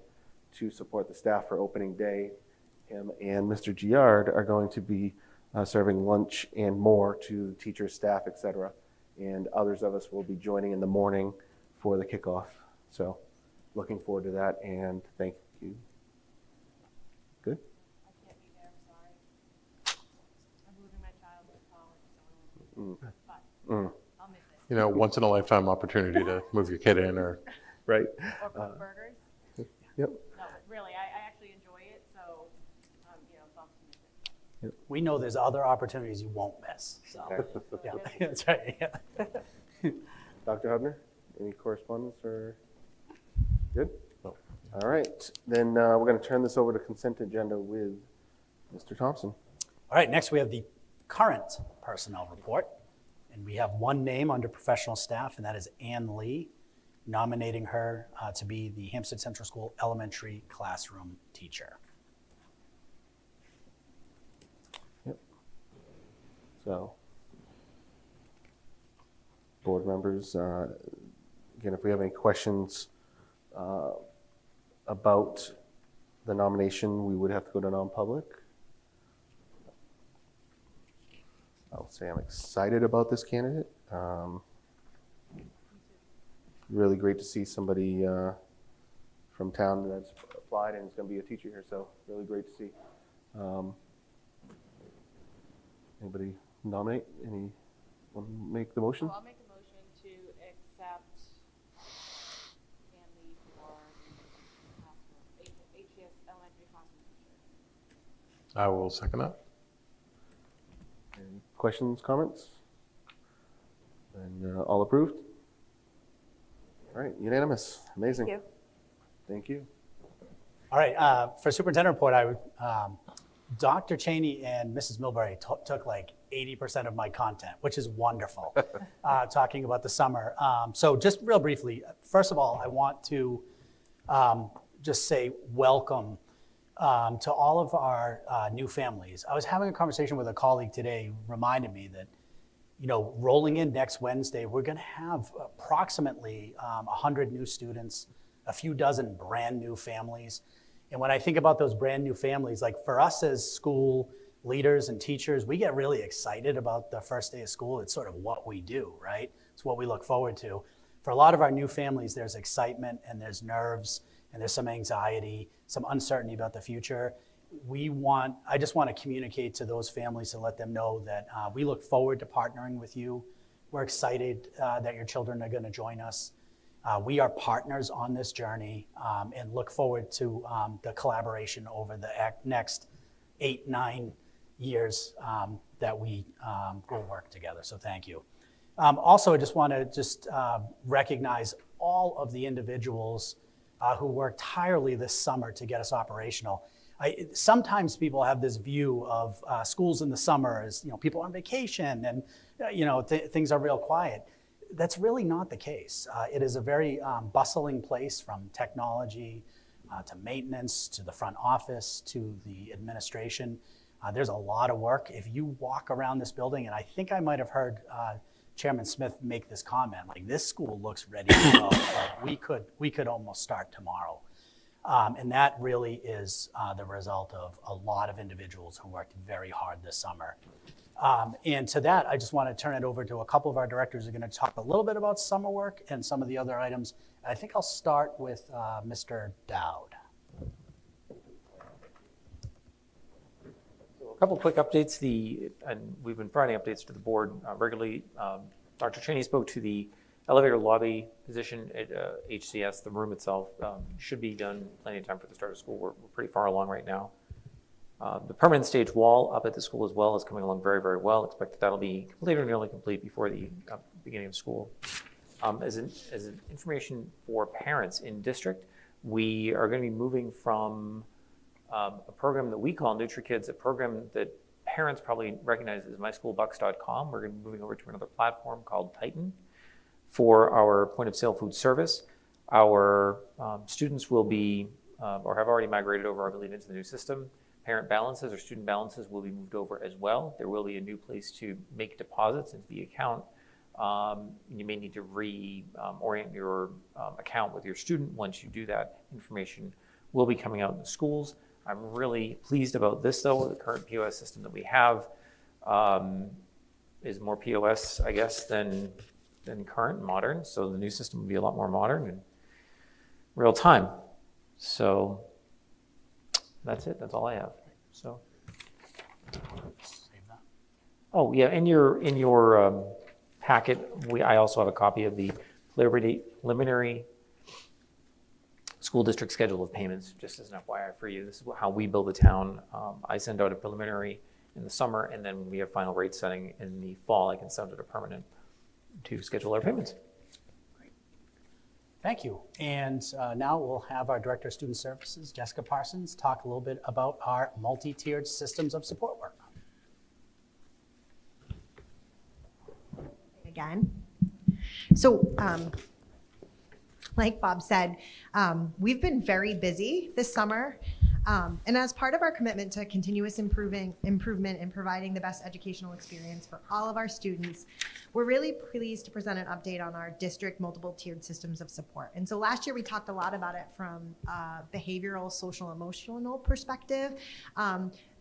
to support the staff for opening day. Him and Mr. Giard are going to be serving lunch and more to teachers, staff, etc. And others of us will be joining in the morning for the kickoff. So looking forward to that, and thank you. Good? I can't be there, I'm sorry. I'm moving my child to college, so. But I'll miss it. You know, once in a lifetime opportunity to move your kid in, or Right? Or cook burgers. Yep. No, but really, I actually enjoy it, so, you know, bumps to miss it. We know there's other opportunities you won't miss. So, yeah, that's right. Yeah. Dr. Hubner, any correspondence or? Good? No. All right, then we're going to turn this over to consent agenda with Mr. Thompson. All right, next we have the current personnel report. And we have one name under professional staff, and that is Ann Lee. nominating her to be the Hampstead Central School elementary classroom teacher. So, board members, again, if we have any questions about the nomination, we would have to go to non-public. I'll say I'm excited about this candidate. Really great to see somebody from town that's applied and is going to be a teacher here, so really great to see. Anybody nominate? Anyone make the motion? I'll make a motion to accept Stanley for the HCS elementary classroom teacher. I will second that. Any questions, comments? And all approved? All right, unanimous. Amazing. Thank you. Thank you. All right, for superintendent report, I would, Dr. Cheney and Mrs. Milbury took like 80% of my content, which is wonderful, talking about the summer. So just real briefly, first of all, I want to just say welcome to all of our new families. I was having a conversation with a colleague today who reminded me that, you know, rolling in next Wednesday, we're going to have approximately 100 new students, a few dozen brand new families. And when I think about those brand new families, like for us as school leaders and teachers, we get really excited about the first day of school. It's sort of what we do, right? It's what we look forward to. For a lot of our new families, there's excitement and there's nerves and there's some anxiety, some uncertainty about the future. I just want to communicate to those families to let them know that we look forward to partnering with you. We're excited that your children are going to join us. We are partners on this journey and look forward to the collaboration over the next 8-9 years that we will work together. So thank you. Also, I just want to recognize all of the individuals who worked tirely this summer to get us operational. Sometimes people have this view of schools in the summer as, you know, people on vacation and, you know, things are real quiet. That's really not the case. It is a very bustling place, from technology to maintenance to the front office to the administration. There's a lot of work. If you walk around this building, and I think I might have heard Chairman Smith make this comment, like, this school looks ready to go. Like, we could almost start tomorrow. And that really is the result of a lot of individuals who worked very hard this summer. And to that, I just want to turn it over to a couple of our directors who are going to talk a little bit about summer work and some of the other items. I think I'll start with Mr. Dowd. A couple quick updates. And we've been providing updates to the board regularly. Dr. Cheney spoke to the elevator lobby position at HCS. The room itself should be done plenty of time for the start of school. We're pretty far along right now. The permanent stage wall up at the school as well is coming along very, very well. Expect that that'll be complete or nearly complete before the beginning of school. As an information for parents in district, we are going to be moving from a program that we call NutriKids, a program that parents probably recognize as myschoolbucks.com. We're going to be moving over to another platform called Titan for our point of sale food service. Our students will be, or have already migrated over, I believe, into the new system. Parent balances or student balances will be moved over as well. There will be a new place to make deposits into the account. You may need to reorient your account with your student. Once you do that, information will be coming out in the schools. I'm really pleased about this, though. The current POS system that we have is more POS, I guess, than current and modern. So the new system will be a lot more modern and real time. So that's it. That's all I have. So. Oh yeah, in your packet, I also have a copy of the preliminary school district schedule of payments, just as an FYI for you. This is how we build the town. I send out a preliminary in the summer, and then when we have final rate setting in the fall, I can send out a permanent to schedule our payments. Great. Thank you. And now we'll have our Director of Student Services, Jessica Parsons, talk a little bit about our multi-tiered systems of support work. Again. So like Bob said, we've been very busy this summer. And as part of our commitment to continuous improvement and providing the best educational experience for all of our students, we're really pleased to present an update on our district multiple tiered systems of support. And so last year we talked a lot about it from a behavioral, social, emotional perspective.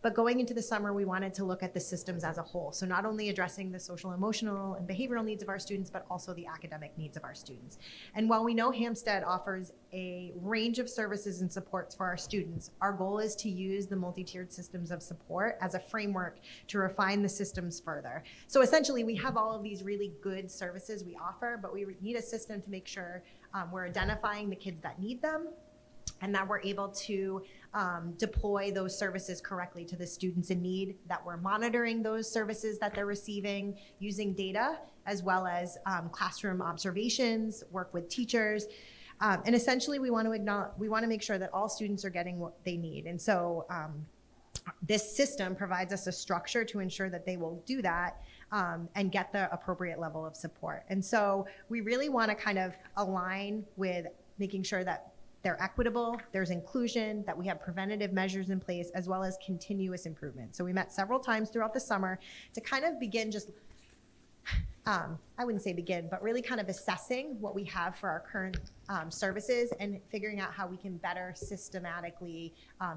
But going into the summer, we wanted to look at the systems as a whole. So not only addressing the social, emotional, and behavioral needs of our students, but also the academic needs of our students. And while we know Hsd offers a range of services and supports for our students, our goal is to use the multi-tiered systems of support as a framework to refine the systems further. So essentially, we have all of these really good services we offer, but we need a system to make sure we're identifying the kids that need them, and that we're able to deploy those services correctly to the students in need, that we're monitoring those services that they're receiving using data, as well as classroom observations, work with teachers. And essentially, we want to make sure that all students are getting what they need. And so this system provides us a structure to ensure that they will do that and get the appropriate level of support. And so we really want to kind of align with making sure that they're equitable, there's inclusion, that we have preventative measures in place, as well as continuous improvement. So we met several times throughout the summer to kind of begin just, I wouldn't say begin, but really kind of assessing what we have for our current services and figuring out how we can better systematically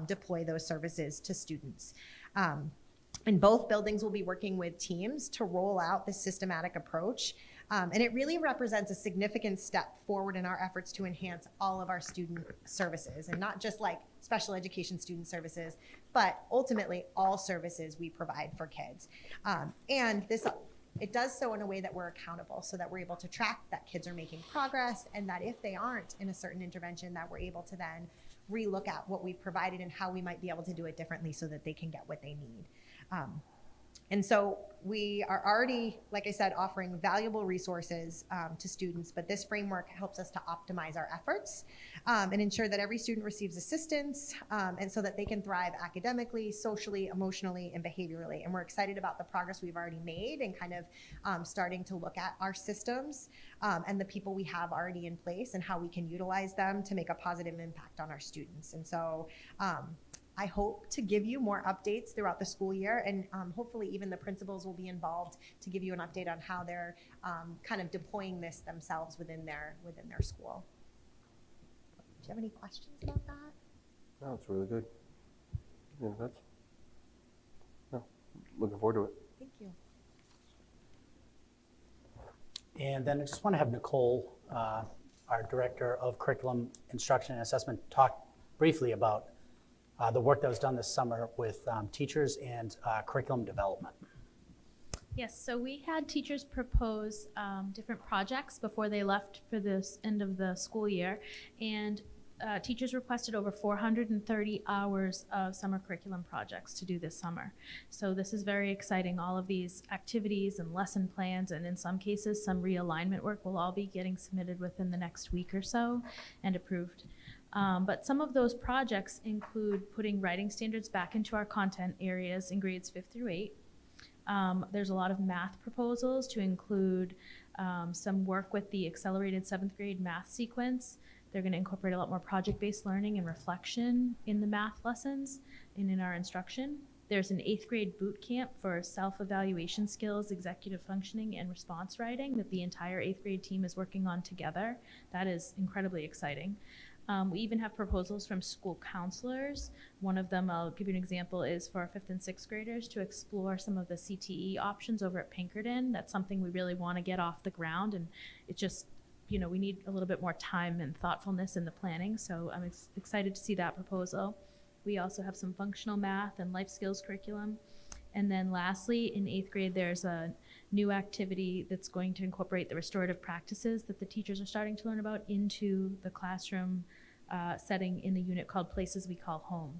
deploy those services to students. And both buildings will be working with teams to roll out this systematic approach. And it really represents a significant step forward in our efforts to enhance all of our student services, and not just like special education student services, but ultimately all services we provide for kids. And it does so in a way that we're accountable, so that we're able to track that kids are making progress, and that if they aren't in a certain intervention, that we're able to then relook at what we've provided and how we might be able to do it differently so that they can get what they need. And so we are already, like I said, offering valuable resources to students, but this framework helps us to optimize our efforts and ensure that every student receives assistance, and so that they can thrive academically, socially, emotionally, and behaviorally. And we're excited about the progress we've already made and kind of starting to look at our systems and the people we have already in place and how we can utilize them to make a positive impact on our students. And so I hope to give you more updates throughout the school year, and hopefully even the principals will be involved to give you an update on how they're kind of deploying this themselves within their school. Do you have any questions about that? No, it's really good. Yeah, looking forward to it. Thank you. And then I just want to have Nicole, our Director of Curriculum Instruction and Assessment, talk briefly about the work that was done this summer with teachers and curriculum development. Yes, so we had teachers propose different projects before they left for this end of the school year, and teachers requested over 430 hours of summer curriculum projects to do this summer. So this is very exciting. All of these activities and lesson plans, and in some cases some realignment work, will all be getting submitted within the next week or so and approved. But some of those projects include putting writing standards back into our content areas in grades 5th through 8. There's a lot of math proposals to include some work with the accelerated 7th grade math sequence. They're going to incorporate a lot more project-based learning and reflection in the math lessons and in our instruction. There's an 8th grade boot camp for self-evaluation skills, executive functioning, and response writing that the entire 8th grade team is working on together. That is incredibly exciting. We even have proposals from school counselors. One of them, I'll give you an example, is for our 5th and 6th graders to explore some of the CTE options over at Pinkerton. That's something we really want to get off the ground, and it just, we need a little bit more time and thoughtfulness in the planning, so I'm excited to see that proposal. We also have some functional math and life skills curriculum. And then lastly, in 8th grade, there's a new activity that's going to incorporate the restorative practices that the teachers are starting to learn about into the classroom setting in the unit called Places We Call Home.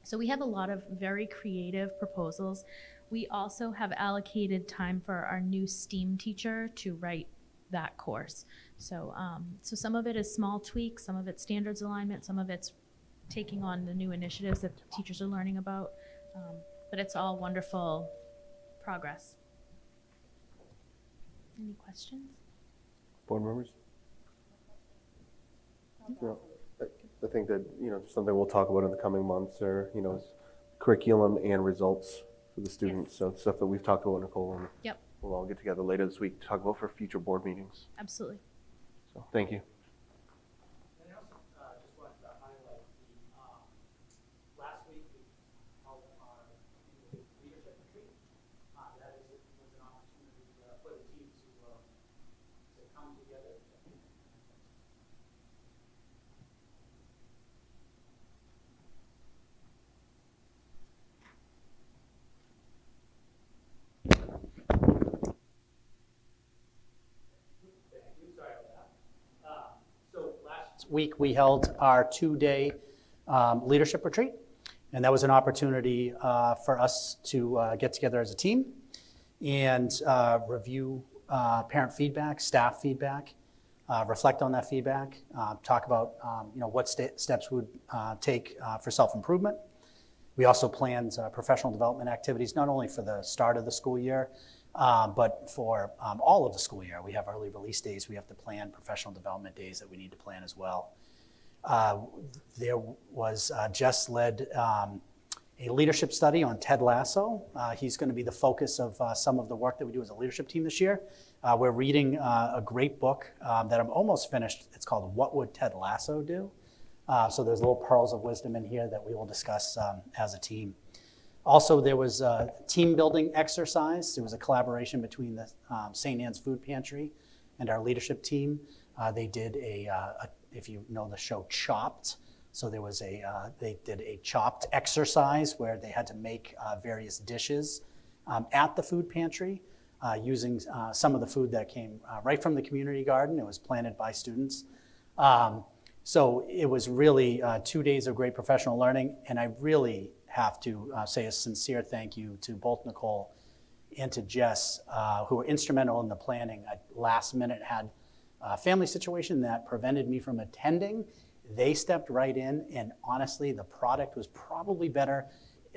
So we have a lot of very creative proposals. We also have allocated time for our new STEAM teacher to write that course. So, so some of it is small tweaks, some of it's standards alignment, some of it's taking on the new initiatives that the teachers are learning about. But it's all wonderful progress. Any questions? Board members? You know, I think that, something we'll talk about in the coming months are, curriculum and results for the students. Yes. So stuff that we've talked about, Nicole, and Yep, we'll all get together later this week to talk about for future board meetings. absolutely. So thank you. And I also just wanted to highlight last week we held our leadership retreat. That was an opportunity for the team to come together. So last week, we held our 2-day leadership retreat, and that was an opportunity for us to get together as a team and review parent feedback, staff feedback, reflect on that feedback, talk about what steps we would take for self-improvement. We also planned professional development activities, not only for the start of the school year, but for all of the school year. We have early release days. We have to plan professional development days that we need to plan as well. There was Jess led a leadership study on Ted Lasso. He's going to be the focus of some of the work that we do as a leadership team this year. We're reading a great book that I'm almost finished. It's called What Would Ted Lasso Do? So there's little pearls of wisdom in here that we will discuss as a team. Also, there was a team building exercise. There was a collaboration between the St. Anne's Food Pantry and our leadership team. They did if you know the show Chopped, so there was they did a Chopped exercise where they had to make various dishes at the food pantry using some of the food that came right from the community garden. It was planted by students. So it was really 2 days of great professional learning, and I really have to say a sincere thank you to both Nicole and to Jess, who were instrumental in the planning. I last minute had a family situation that prevented me from attending. They stepped right in, and honestly, the product was probably better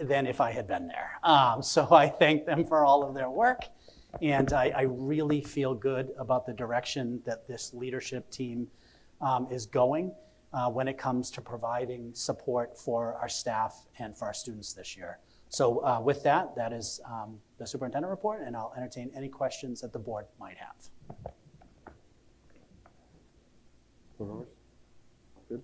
than if I had been there. So I thank them for all of their work, and I really feel good about the direction that this leadership team is going when it comes to providing support for our staff and for our students this year. So with that, that is the superintendent report, and I'll entertain any questions that the board might have. Good.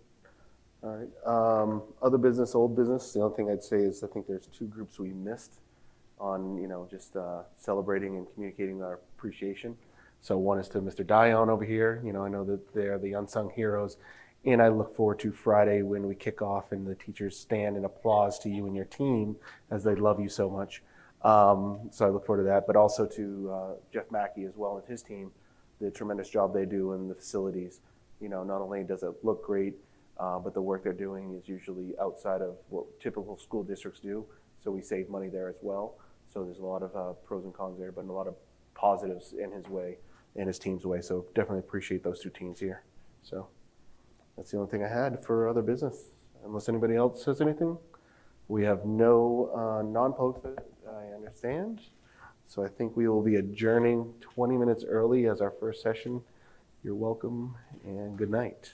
All right. Other business, old business. The only thing I'd say is I think there's 2 groups we missed on, just celebrating and communicating our appreciation. So one is to Mr. Dion over here. I know that they're the unsung heroes. And I look forward to Friday when we kick off and the teachers stand in applause to you and your team as they love you so much. So I look forward to that, but also to Jeff Mackey as well and his team, the tremendous job they do in the facilities. Not only does it look great, but the work they're doing is usually outside of what typical school districts do. So we save money there as well. So there's a lot of pros and cons there, but a lot of positives in his way, in his team's way. So definitely appreciate those 2 teams here. So that's the only thing I had for other business. Unless anybody else says anything. We have no non-posted, I understand. So I think we will be adjourning 20 minutes early as our first session. You're welcome and good night.